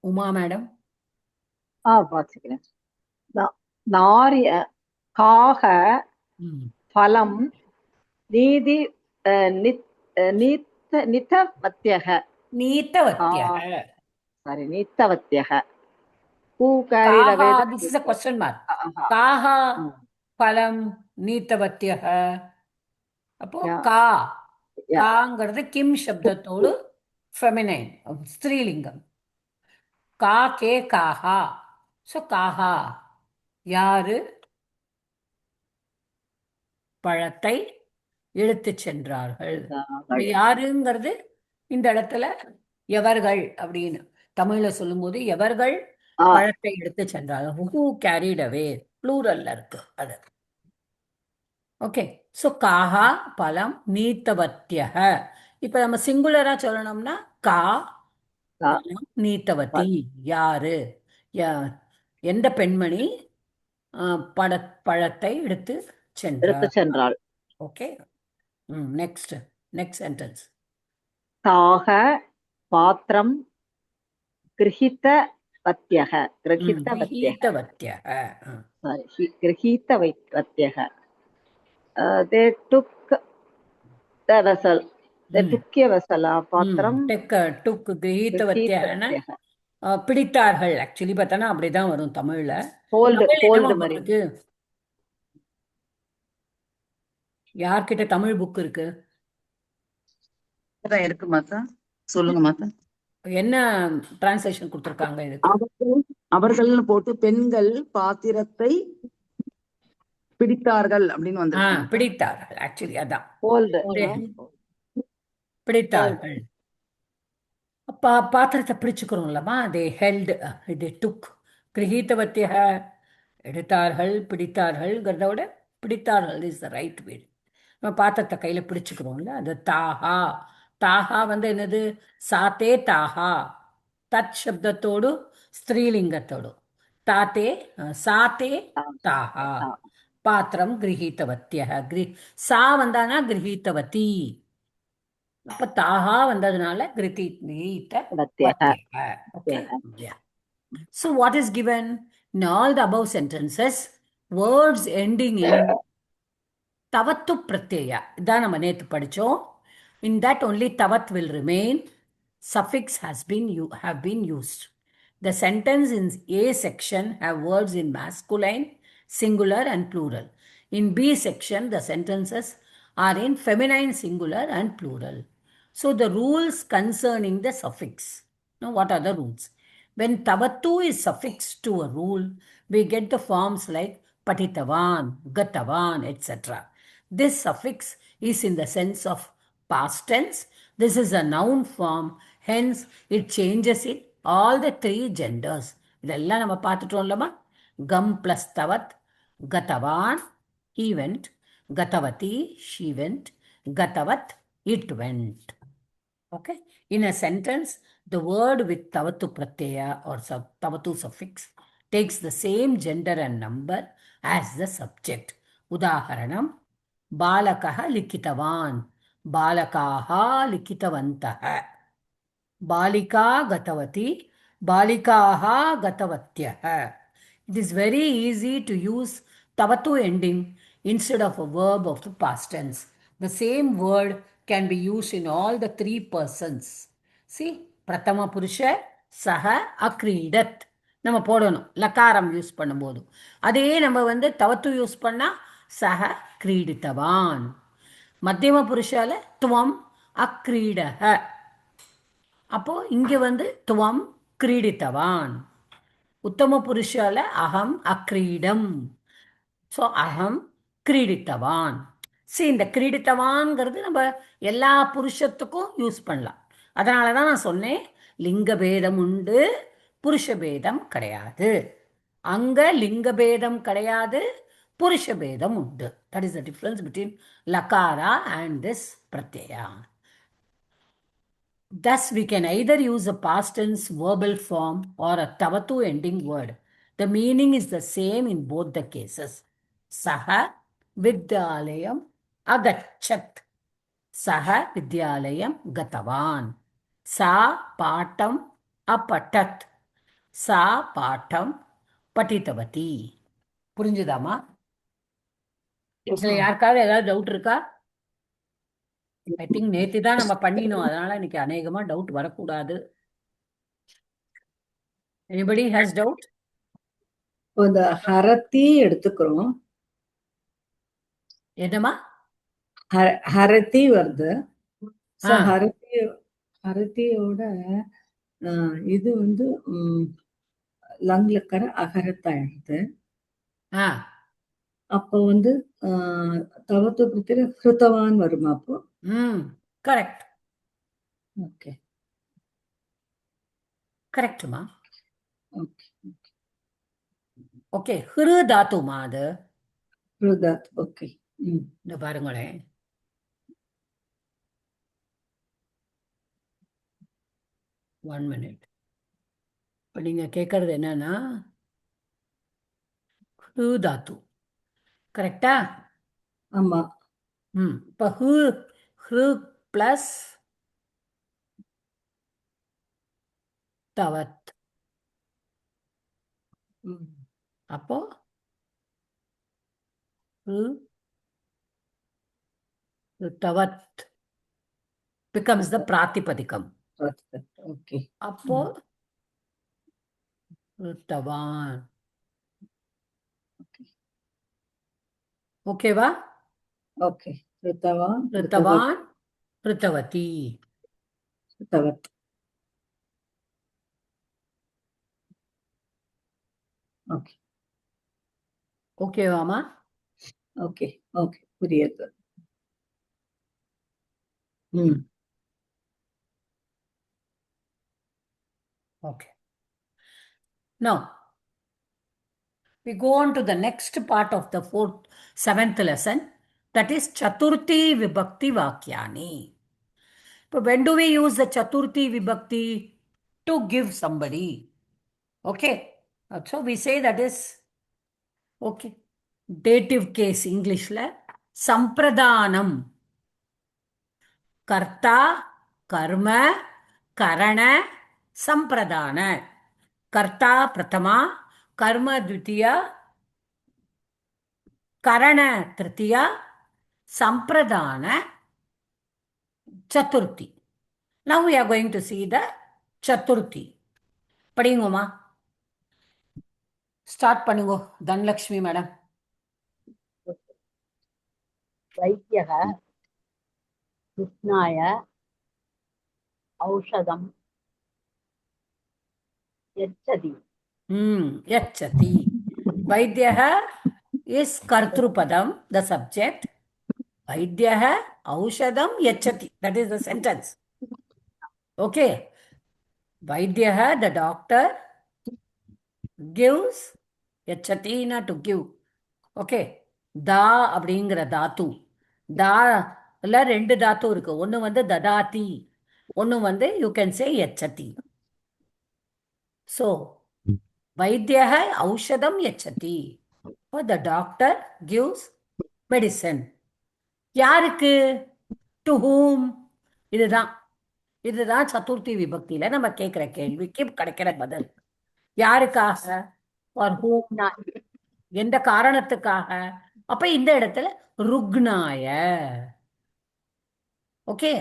Uma madam. வாசிக்கிறேன். நாரிய காக பலம் நீதி நித்தவத்யக. நீத்தவத்யக. சாரி, நீத்தவத்யக. காஹா, this is a question mark. காஹா பலம் நீத்தவத்யக. அப்போ Yeah. கா, Yeah. காங்கிறது கிம் சப்தத்தோடு ஃபெமினைன் ஸ்திரீலிங்கம். கா கே காஹா. ஸோ காஹா யாரு பழத்தை இழுத்துச் சென்றார்கள். இப்ப யாருங்கிறது இந்த இடத்துல எவர்கள் அப்படின்னு தமிழ்ல சொல்லும்போது எவர்கள் பழத்தை எடுத்து சென்றார்கள். ஹூ கேரிட் அவே ப்ளூரல்ல இருக்கு அது. ஓகே. ஸோ காஹா பலம் நீத்தவத்தியக. இப்ப நம்ம சிங்குலரா சொல்லணும்னா கா பலம் நீத்தவதி. யாரு எந்த பெண்மணி பழத்தை எடுத்து சென்றாள். ஓகே. Next sentence. தாக பாத்திரம் கிரஹிதவத்யக. கிரஹிதவத்யக. They took the vessel. They took a vessel. பாத்திரம் took கிரஹிதவத்யகனா பிடித்தார்கள். ஆக்சுவலி பார்த்தா அப்படிதான் வரும் தமிழ்ல. இருக்கு யார்கிட்ட தமிழ் புக் இருக்கு? இருக்கு மாதா, சொல்லுங்க மாதா. என்ன டிரான்ஸ்லேஷன் கொடுத்திருக்காங்க இதுக்கு? அவர்கள்னு போட்டு பெண்கள் பாத்திரத்தை பிடித்தார்கள் அப்படின்னு வந்து பிடித்தார்கள். ஆக்சுவலி அதான் பிடித்தார்கள். பாத்திரத்தை பிடிச்சுக்கிறோம்லமா. தே ஹெல்ட், தே டுக். கிரஹிதவத்யக எடுத்தார்கள், பிடித்தார்கள்ங்கிறத விட பிடித்தார்கள் இஸ் த ரைட் வேர்ட். நம்ம பாத்திரத்தை கையில பிடிச்சுக்கிறோம்ல, அது தாஹா. தாஹா வந்து என்னது? சாத்தே தாஹா. தத் சப்தத்தோடு ஸ்திரீலிங்கத்தோடு தாத்தே சாத்தே தாஹா. பாத்திரம் கிரஹிதவத்யக. சா வந்தானா கிரஹிதவதி. அப்ப தாஹா வந்ததுனால கிரஹிதவத்யக. Okay. So what is given in all the above sentences? Words ending in tavattu pratyaya. இதான் நம்ம நேத்து படிச்சோம். In that only tavat will remain. Suffix have been used. The sentence in A section have words in masculine, singular and plural. In B section the sentences are in feminine, singular and plural. So the rules concerning the suffix. Now what are the rules? When tavattu is suffixed to a rule, we get the forms like patitavan, gatavan, etc. This suffix is in the sense of past tense. This is a noun form, hence it changes in all the three genders. இதெல்லாம் நம்ம பார்த்துட்டோம்லமா. கம் plus tavat, gatavan, he went, gatavati, she went, gatavat, it went. Okay. In a sentence, the word with tavatu pratyaya or tavatu suffix takes the same gender and number as the subject. Udaharanam, balakaha likitavan, balakaha likitavantaha, balika gatavati, balikaha gatavatyaha. It is very easy to use tavatu ending instead of a verb of the past tense. The same word can be used in all the three persons. See, Pratama Purusha, Saha, Akridat. நம்ம போடணும் லக்காரம் யூஸ் பண்ணும்போது. அதே நம்ம வந்து தவத்து யூஸ் பண்ணா சஹ கிரீடித்தவான். மத்தியம புருஷால துவம் அக்ரீடக. அப்போ இங்க வந்து துவம் கிரீடித்தவான். உத்தம புருஷால அகம் அக்ரீடம். ஸோ அகம் கிரீடித்தவான். சரி, இந்த கிரீடித்தவான்ங்கிறது நம்ம எல்லா புருஷத்துக்கும் யூஸ் பண்ணலாம். அதனால தான் நான் சொன்னேன் லிங்க பேதம் உண்டு, புருஷ பேதம் கிடையாது. அங்க லிங்க பேதம் கிடையாது, புருஷ பேதம் உண்டு. That is the difference between லகாரா அண்ட் திஸ் பிரத்யயா. Thus, we can either use a past tense verbal form or a tavatu ending word. The meaning is the same in both the cases. Saha vidyalayam agachat. Saha vidyalayam gatavan. Sa patam apatat. Sa patam patitavati. புரிஞ்சுதாமா? இதுல யாருக்காவது ஏதாவது டவுட் இருக்கா? ஐ திங்க் நேத்து தான் நம்ம பண்ணினோம், அதனால இன்னைக்கு அநேகமா டவுட் வரக்கூடாது. Anybody has doubt? இந்த ஹரத்தி எடுத்துக்கிறோம். என்னமா? ஹரதி வருது. So ஆ ஹரதியோட இது வந்து லங்ல இருக்கிற அகரத்தாயிடுது. ஆ அப்போ வந்து தவத்து பிரத்தில ஹிருத்தவான் வருமா அப்போ? கரெக்ட் ஓகே கரெக்டுமா. ஓகே ஓகே ஹிரு தாத்துமா அது. ஹிருதாத் ஓகே. இந்த பாருங்களேன், ஒன் மினிட். இப்போ நீங்கள் கேட்கறது என்னன்னா ஹிரு தாத்து கரெக்டா? ஆமா. இப்போ ஹிரு பிளஸ் தவத். அப்போ தவத் becomes the பிராத்திபதிகம். ஓகே. அப்போ ருத்தவான். ஓகேவா? ஓகே. ஹிருத்தவான் ருத்தவான் ருத்தவதி. தவத். ஓகே ஓகேவாமா? ஓகே ஓகே புரியுது. Okay. Now, we go on to the next part of the seventh lesson, that is Chaturthi Vibhakti Vakyani. But when do we use the Chaturthi Vibhakti? To give somebody. Okay. So we say that is, okay, dative case English la Sampradanam. Karta, Karma, Karana, Sampradana. Karta Pratama, Karma Dvitiya, Karana Tritiya, Sampradana Chaturthi. Now we are going to see the Chaturthi. Padingoma. Start பண்ணுங்க தனலக்ஷ்மி மேடம். வைத்தியக கிருஷ்ணாய ஔஷதம் யச்சதி. Yachati. Vaidyaha is Kartrupadam, the subject. Vaidyaha Aushadam Yachati. That is the sentence. Okay. Vaidyaha, the doctor, gives. Yachatina, to give. Okay. Da அப்படிங்கிற தாத்து. Da ல ரெண்டு தாத்து இருக்கு. ஒன்று வந்து ததாதி, ஒன்று வந்து you can say yachati. So, Vaidyaha Aushadam Yachati. So the doctor gives medicine. யாருக்கு? To whom? இதுதான் சதுர்த்தி விபக்தியில நம்ம கேட்கிற கேள்விக்கு கிடைக்கிற பதில். யாருக்காக? For whom? எந்த காரணத்துக்காக? அப்ப இந்த இடத்துல ருக்னாய. ஓகே,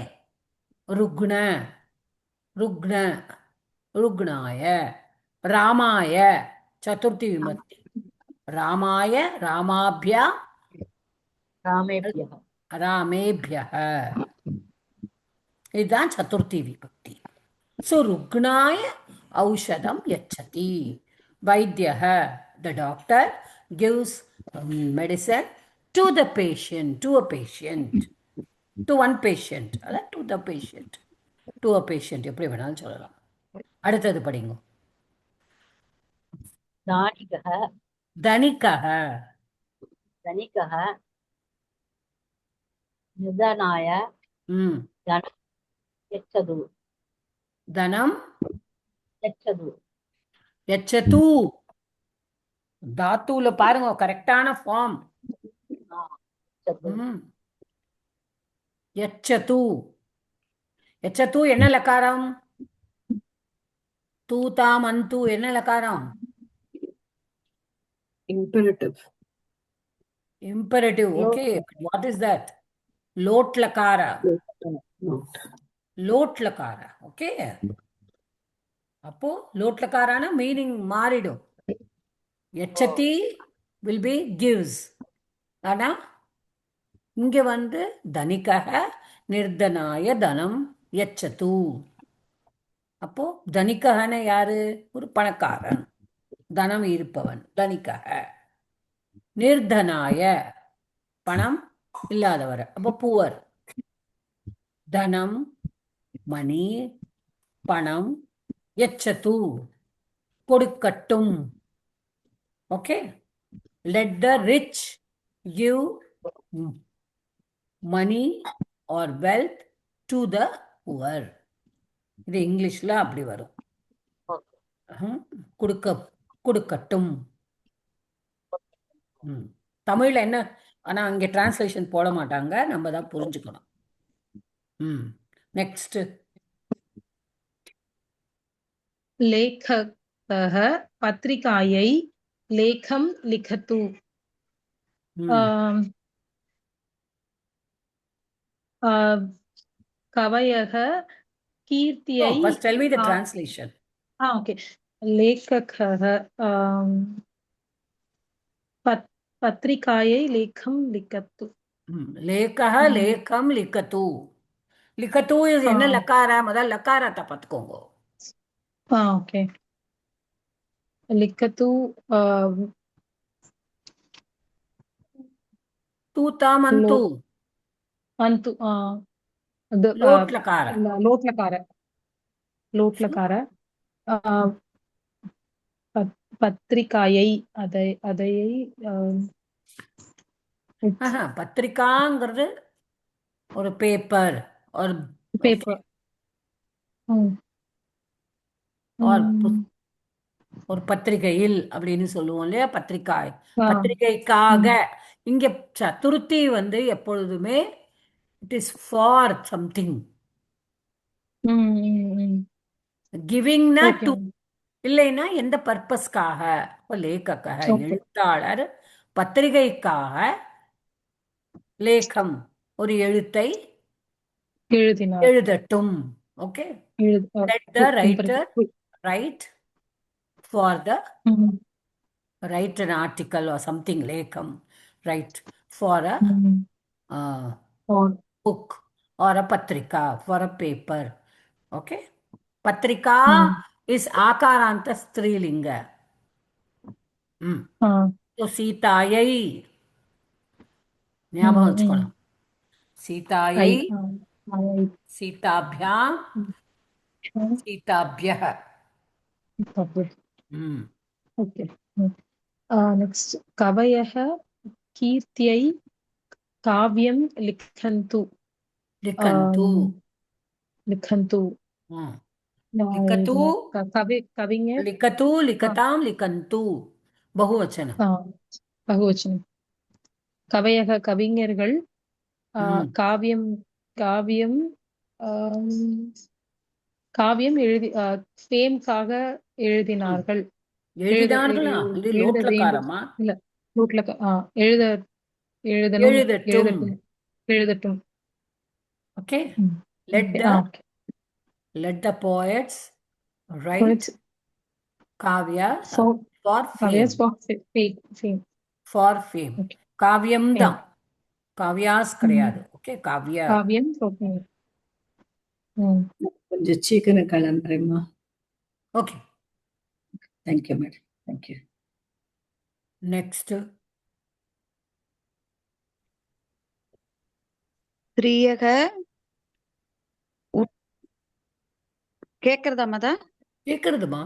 ருக்ன ருக்ன ருக்னாய. ராமாய சதுர்த்தி விபக்தி. ராமாய ராமாபியா ராமேபியக ராமேபியக. இதுதான் சதுர்த்தி விபக்தி. So ருக்னாய ஔஷதம் யச்சதி. வைத்தியக, the doctor, gives medicine to the patient, to a patient, to one patient, to the patient, to a patient, எப்படி வேணாலும் சொல்லலாம். அடுத்தது படிங்க. தானிகக தனிகக. தனிகக நிதனாய தனம் யச்சது. தனம் யச்சது. யச்சது. தாத்துல பாருங்க கரெக்டான ஃபார்ம். யச்சது. யச்சது என்ன லகாரம்? தூதாம் அந்து என்ன லகாரம்? Imperative. Imperative. Okay. What is that? Lot lakara. Lot lakara. Okay. அப்போ lot lakarana meaning மாறிடும். Yachati will be gives. ஆனா இங்க வந்து தனிகக நிர்தனாய தனம் யச்சது. அப்போ தனிககன யாரு? ஒரு பணக்காரன், தனம் இருப்பவன் தனிகக. நிர்தனாய பணம் இல்லாதவர், அப்போ புவர். தனம் மணி, பணம், யச்சது கொடுக்கட்டும். Okay, let the rich give money or wealth to the poor. இது இங்கிலீஷ்ல அப்படி வரும். கொடுக்கட்டும். தமிழ்ல என்ன, ஆனா அங்கே டிரான்ஸ்லேஷன் போட மாட்டாங்க, நம்ம தான் புரிஞ்சுக்கணும். நெக்ஸ்ட். लेखकः पत्रिकायै लेखं लिखतु. कवयः कीर्त्यै. First tell me the translation. Okay. लेखकः पत्रिकायै लेखं लिखतु. लेखः लेखं लिखतु. लिखतु इज என்ன லகாரா? முதல்ல லகாரத்தை பார்த்துக்கோங்க. ஓகே. लिखतु तूता मंतु मंतु लोट लकार. लोट लकार. பத்திரிகாயை அதையை பத்திரிகாங்கிறது ஒரு பேப்பர் ஒரு பேப்பர் ஒரு பத்திரிகையில் அப்படின்னு சொல்லுவோம் இல்லையா? பத்திரிகாய், பத்திரிகைக்காக. இங்க சதுர்த்தி வந்து எப்பொழுதுமே இட் இஸ் ஃபார் சம்திங். கிவிங்னா டு, இல்லைன்னா எந்த பர்பஸ்க்காக. லேखक எழுத்தாளர் பத்திரிகைக்காக லேகம் ஒரு எழுத்தை எழுதட்டும். Okay, let the writer write for the write an article or something. Lekam write for a book or a patrika, for a paper. Okay, patrika is akaranta strilinga. So சீதாயை ஞாபகம் வச்சுக்கணும். சீதாயை, சீதாபியாம், சீதாபியः. ஓகே. நெக்ஸ்ட் கவயः கீர்த்தியை காவ்யம் லிखन्तु. லிखन्तु லிखन्तु. लिखतु கவிஞர் लिखतु लिखतां लिखन्तु बहुवचனம். பகுவச்சனம். கவயக கவிஞர்கள் காவியம் காவியம் காவியம் எழுதி ஃபேம்காக எழுதினார்கள். எழுதினார்களா? லோட்லகாரமா? இல்ல, லோட்லக எழுதட்டும். Okay, let the poets write kavyas for fame. For fame. காவியம் தான், காவ்யாஸ் கிடையாது. ஓகே, காவியம். கொஞ்சம் சீக்கிரம் கிளம்புறேம்மா. Okay, thank you madam, thank you. Next. ஸ்திரியக கேக்குறதா மதா? கேக்குறதுமா?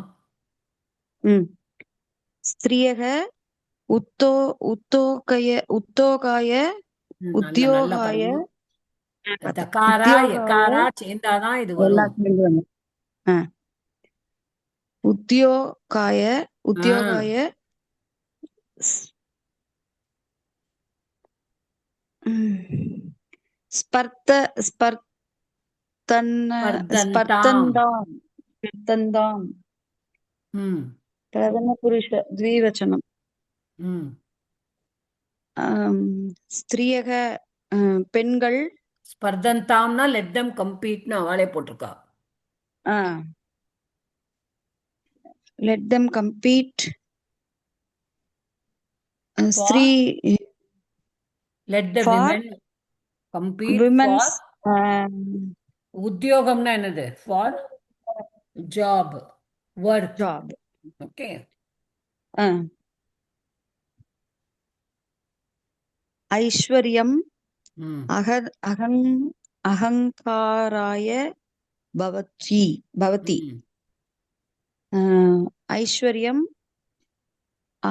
ஸ்திரியக உத்தோகாய உத்தியோகாய தகாரா யகாரா சேர்ந்தாதான் இது வரும். உத்தியோகாய ஸ்பர்தந்தாம் பிரதம புருஷ த்விவச்சனம். ஸ்திரியக பெண்கள். ஸ்பர்தந்தாம்னா லெட் தம் கம்பீட்னு அவளே போட்டிருக்கா. let them compete. Let the women compete women's for உத்தியோகம்னா என்னது? For job, work. Job. Okay. ஐஸ்வர்யம் ம். அகங்காராய பவதி. ம். ஐஸ்வர்யம்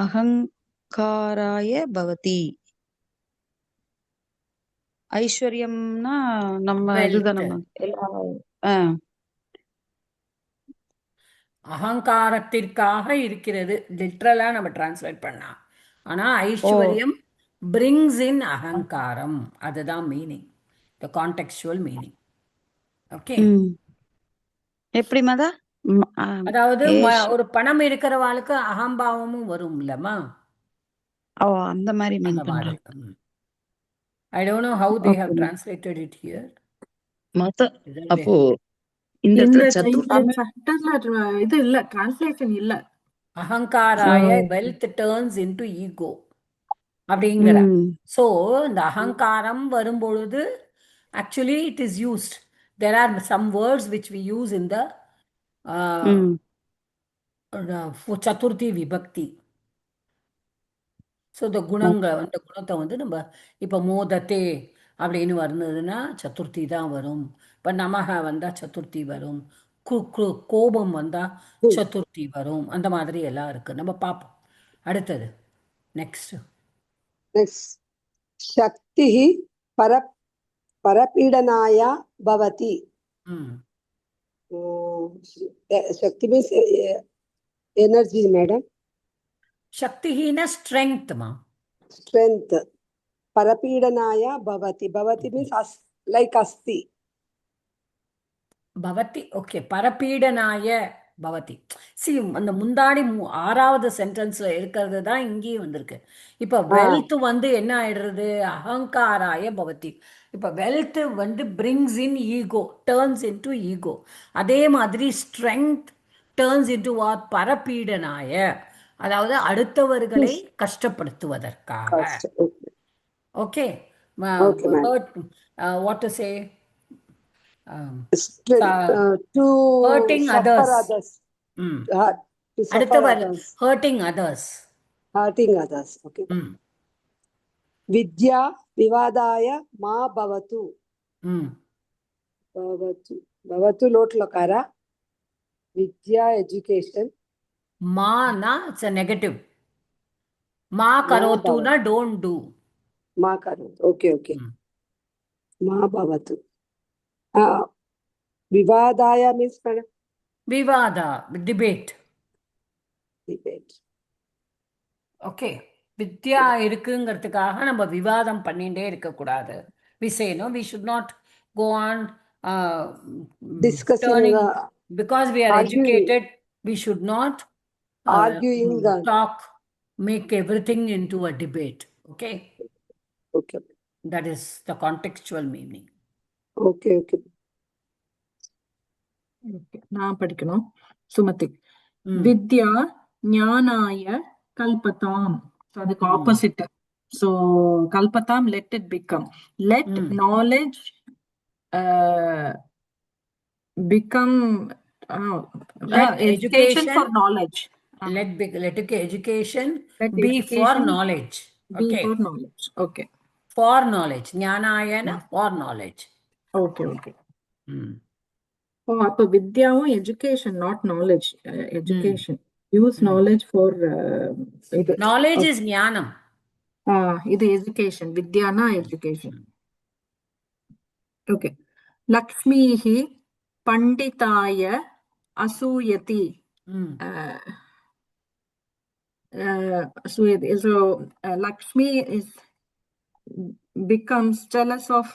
அகங்காராய பவதி. ஐஸ்வர்யம்னா நம்ம Wealth. இதுதான் நம்ம அகங்காரத்திற்காக இருக்கிறது லிட்ரலா நம்ம டிரான்ஸ்லேட் பண்ணா. ஆனா ஐஸ்வர்யம் brings in அகங்காரம். அதுதான் meaning, the contextual meaning. Okay. எப்படி மதா? அதாவது ஒரு பணம் இருக்கிறவாளுக்கு அகம்பாவமும் வரும் இல்லம்மா, அந்த மாதிரி அந்த மீன் மாதிரி. பண்றேன். I don't know how they have translated it here. அப்போ இந்த சாப்டர்ல இது இல்ல, டிரான்ஸ்லேஷன் இல்ல. அகங்காராய wealth turns into ego அப்படிங்கிற. ஸோ இந்த அகங்காரம் வரும்பொழுது actually it is used. There are some words which we use in the Chaturthi விபக்தி. ஸோ இந்த குணங்கள், அந்த குணத்தை வந்து நம்ம இப்போ மோதத்தே அப்படின்னு வந்ததுன்னா சதுர்த்தி தான் வரும். இப்போ நமக வந்தால் சதுர்த்தி வரும், கோபம் வந்தால் சதுர்த்தி வரும். அந்த மாதிரி எல்லாம் இருக்கு, நம்ம பார்ப்போம். அடுத்தது நெக்ஸ்ட். சக்தி பரபீடனாய பவதி. சக்தி மீன்ஸ் எனர்ஜி மேடம். சக்திஹீன ஸ்ட்ரெங்த் மா. ஸ்ட்ரெங்த். பரபீடனாய பவதி. பவதி மீன்ஸ் லைக் அஸ்தி. பவதி. ஓகே. பரபீடனாய பவதி. சி அந்த முந்தாடி 6வது சென்டென்ஸ்ல இருக்கிறது தான் இங்கேயும் வந்திருக்கு. இப்ப வெல்த் வந்து என்ன ஆயிடுறது? அகங்காராய பவதி. இப்ப வெல்த் வந்து brings in ego, turns into ego. அதே மாதிரி ஸ்ட்ரெங்த் turns into what? பரபீடனாய, அதாவது அடுத்தவர்களை கஷ்டப்படுத்துவதற்காக. Okay. What to say? hurting others. hurting others. Okay. Vidya vivadaya ma bhavatu. Bhavatu lot lokara. Vidya education. Ma na it's a negative. Ma karotu na don't do. Ma karotu. Okay. Ma bhavatu. Vivadaya means Vivada, debate. Okay. வித்யா இருக்குங்கிறதுக்காக நம்ம விவாதம் பண்ணிட்டே இருக்கக்கூடாது. We say no, we should not go on discussing because we are educated. We should not arguing, talk, make everything into a debate. Okay. That is the contextual meaning. Okay. நான் படிக்கணும். சுமதி. வித்யா ஞானாய கல்பதாம். அதுக்கு opposite. So kalpatam, let it become. Let knowledge become education for knowledge. Let education be for knowledge. Okay. For knowledge. Okay. For knowledge. Jnanayana for knowledge. Okay. அப்ப வித்யாவும் education, not knowledge. Education. Use knowledge for knowledge is ஞானம். இது education. வித்யானா education. Okay. லக்ஷ்மீஹி பண்டிதாய அசூயதி. So Lakshmi becomes jealous of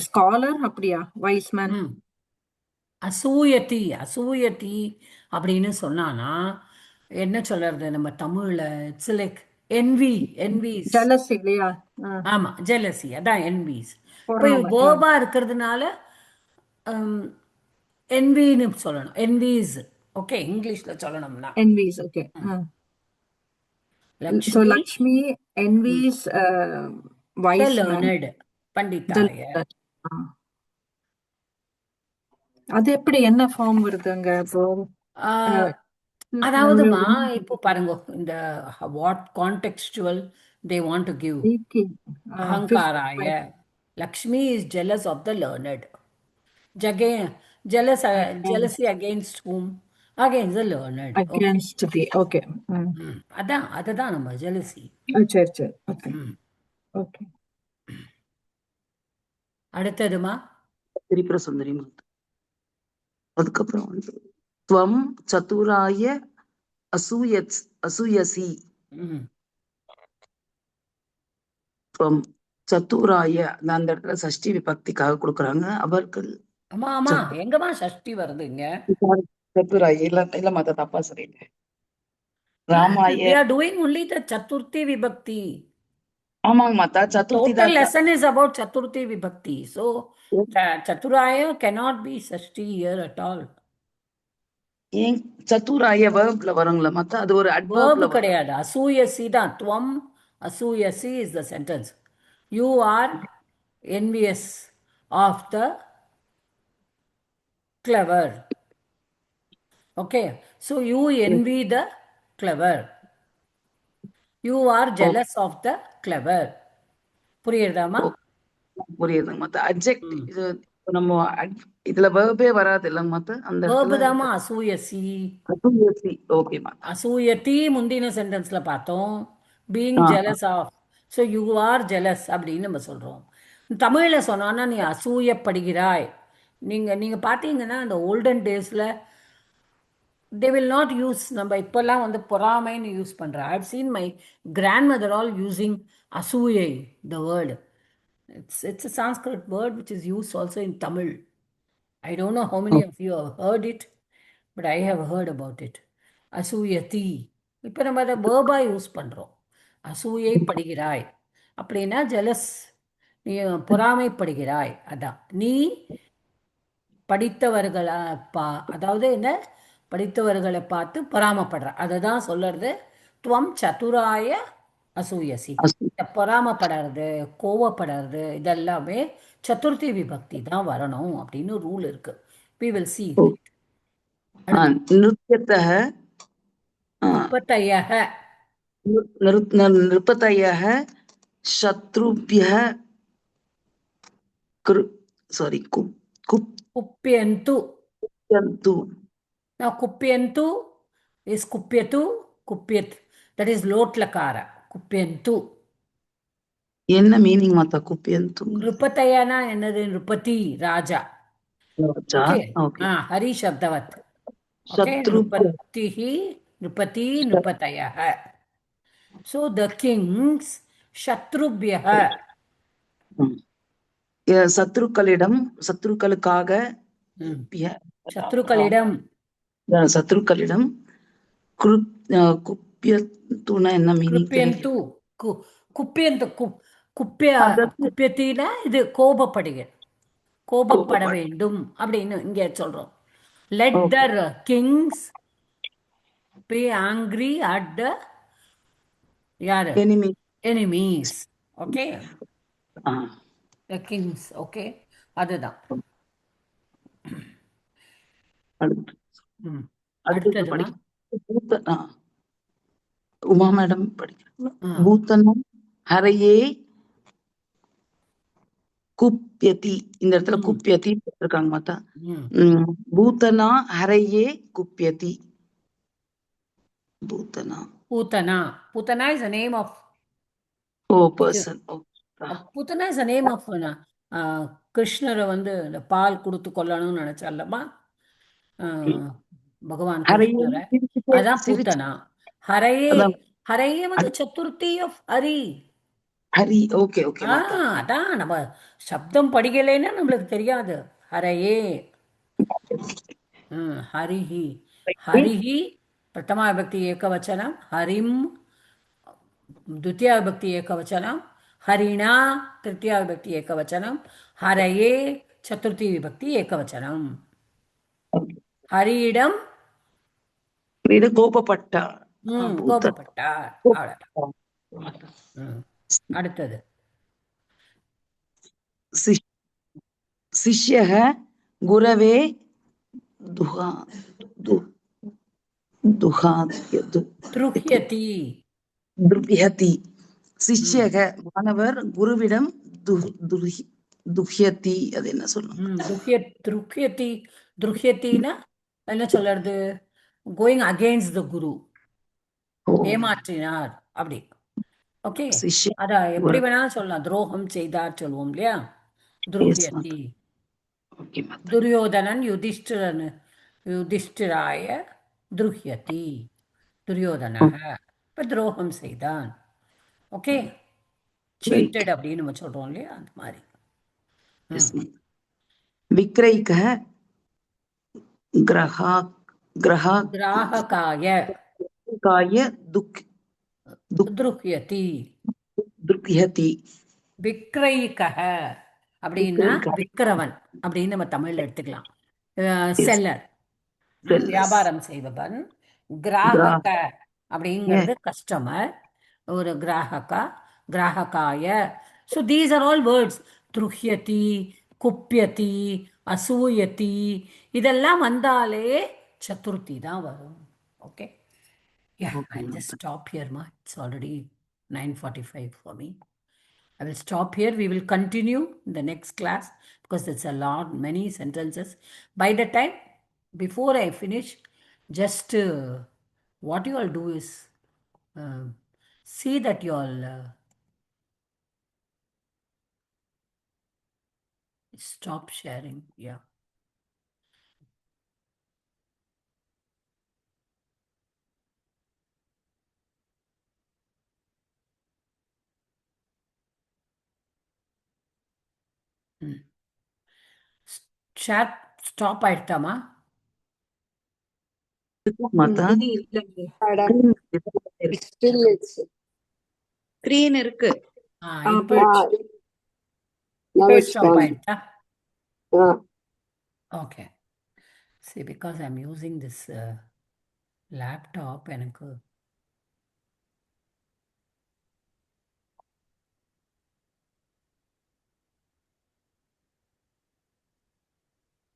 scholar, அப்படியா? Wise man. அசூயதி அப்படின்னு சொன்னானா என்ன சொல்றது நம்ம தமிழ்ல? It's like envy. jealousy இல்லையா? ஆமா, jealousy. அதான் envies. இப்போ வேர்பா இருக்கிறதுனால envyன்னு சொல்லணும். envies. ஓகே. இங்கிலீஷ்ல சொல்லணும்னா envies. Okay. So Lakshmi, Lakshmi envies the wise man. learned, The Panditaya. learned. அது எப்படி என்ன ஃபார்ம் வருதுங்க இப்போ? ஆஹ், அதாவதுமா இப்போ பாருங்க இந்த what contextual they want to give. அகங்காராய. Lakshmi is jealous of the learned. Jealousy against whom? Against the learned. Okay. Against the okay. அதுதான் நம்ம jealousy. சரி சரி ஓகே ஓகே. அடுத்ததுமா திரிபுர சுந்தரி மாதா. அதுக்கப்புறம் வந்து துவம் சதுராய அசூயசி. துவம் சத்துராய அந்த இடத்துல சஷ்டி விபக்திக்காக கொடுக்குறாங்க. அவர்கள் ஆமா ஆமா எங்கம்மா சஷ்டி வருதுங்க? சத்துராய இல்ல மாதா, தப்பா சொல்லிட்டேன். ராமாய. We are doing only the Chaturthi Vibhakti. ஆமாங்க மாதா, சதுர்த்தி Total தான். lesson is about Chaturthi Vibhakti. So Chaturaya cannot be Shashti here at all. ஏன் சத்துராய வேர்ப்ல வருங்களா மாதா? அது ஒரு Verb அட்வர்ப்ல கிடையாது. Asuyasi தான். Tvam Asuyasi is the sentence. You are envious of the clever. Okay. So you envy the clever. You are jealous of the clever. புரியுதாமா? புரியுதுங்க மாதா. அட்ஜெக்ட் இது நம்ம இதுல வேர்பே வராது இல்லங்க மாதா? அந்த verb தாமா அசூயசி. ஓகே மாதா. அசூயதி முந்தின சென்டென்ஸ்ல பார்த்தோம். Being jealous of. So you are jealous அப்படின்னு நம்ம சொல்றோம். தமிழ்ல சொன்னோன்னா நீ அசூயப்படுகிறாய். நீங்க பார்த்தீங்கன்னா அந்த ஓல்டன் டேஸ்ல they will not use, நம்ம இப்பெல்லாம் வந்து பொறாமைன்னு யூஸ் பண்றோம். I've seen my grandmother all using asuyai, the word. It's a Sanskrit word which is used also in Tamil. I don't know how many of you have heard it, but I have heard about it. அசூயதி. இப்போ நம்ம அதை வேர்பா யூஸ் பண்ணுறோம். அசூயை படுகிறாய் அப்படின்னா ஜெலஸ், நீ பொறாமைப்படுகிறாய். அதான் நீ படித்தவர்களை அதாவது என்ன, படித்தவர்களை பார்த்து பொறாமப்படுற, அதை தான் சொல்லுறது. துவம் சதுராய அசூயசி. பொறாமப்படுறது, கோவப்படுறது இதெல்லாமே சதுர்த்தி விபக்தி தான் வரணும் அப்படின்னு ரூல் இருக்கு. We will see. நிருப்யத்தஹ நிருபதயஹ சத்ருப்யஹ குப்யந்து. Now kupyantu is kupyatu, kupyat. That is lot lakara. Kupyantu. என்ன மீனிங் மாதா குப்யந்து? நிருபதயனா என்னது? நிருபதி ராஜா. ஹரி சப்தவத். நிருபதி நிருபதயஹ. So the kings சத்ருப்யஹ. சத்ருக்களிடம், சத்ருக்களுக்காக, சத்ருக்களிடம் குப்யத்துனா என்ன மீனிங்? குப்பியத்தினா இது கோபப்பட வேண்டும் அப்படின்னு இங்க சொல்றோம். Let the kings be angry at the enemies. Okay. The kings. Okay. அதுதான். உமா மேடம் படிக்கிறாங்க. பூத்தனம் ஹரையே குப்யதி. இந்த இடத்துல குப்யதி இருக்காங்க மாதா. Putana ஹரையே குப்யதி. Putana is a name of person. Putana is a name of கிருஷ்ணரை வந்து இந்த பால் கொடுத்து கொல்லணும்னு நினைச்சாலமா பகவான் கிருஷ்ணரை. அதான் பூத்தனா. ஹரையே வந்து சதுர்த்தி ஆஃப் ஹரி. Okay okay. அதான் நம்ம சப்தம் படிக்கலைன்னா நம்மளுக்கு தெரியாது. ஹரையே ஹரிஹி பிரதமா விபக்தி ஏகவச்சனம், ஹரிம் द्वितीया विभक्ति एकवचनम, हरिणा तृतीया विभक्ति एकवचनम, हरये चतुर्थी विभक्ति एकवचनम. हरिइडम கோபப்பட்ட கோபப்பட்டார். அவ்வளவுதான். ம். அடுத்தது शिष्यः गुरवे दुहा दु- दुहाद्य दु- துருஹ்யதி. दुर्ह्यति शिष्यः மாணவர் குருவிடம் துஹ்யதி அது என்ன சொல்லணும்? துருஹ்யதி. துருஹ்யத்தின்னா என்ன சொல்றது? கோயிங் அகெயின்ஸ்ட் த குரு, ஏமாற்றினார் அப்படி. ஓகே, சிஷ்ய அத எப்படி வேணாலும் சொல்லலாம். துரோகம் செய்தார் சொல்லுவோம் இல்லையா? துருஹ்யதி. ஓகே மாதா. துரியோதனன் யுதிஷ்டிராய துருஹ்யதி. துரியோதனக இப்ப துரோகம் செய்தான். ஓகே, சீட்டட் அப்படின்னு நம்ம சொல்றோம் இல்லையா? அந்த மாதிரி. விக்ரைக கிராஹகாய துருஹ்யதி. துர்ஹ்யதி. விக்ரைகக அப்படின்னா விக்கிரவன் அப்படின்னு நம்ம தமிழ்ல எடுத்துக்கலாம். செல்லர், வியாபாரம் செய்பவன். கிராஹக அப்படிங்கிறது கஸ்டமர். ஒரு கிராஹகாய. So these are all words. துருஹ்யதி, குப்யதி, அசூயதி, இதெல்லாம் வந்தாலே சதுர்த்தி தான் வரும். Okay, I'll just stop here, ma. It's already 9:45 for me. I will stop here. We will continue in the next class because it's a lot, many sentences. By the time, before I finish, just what you all do is see that you all stop sharing. Yeah. Chat stop ஆயிடுதாமா? Mata. Madam, still it's screen இருக்கு. இப்போ now it's stop gone. ஆயிடுதா? Okay. See, because I'm using this laptop, எனக்கு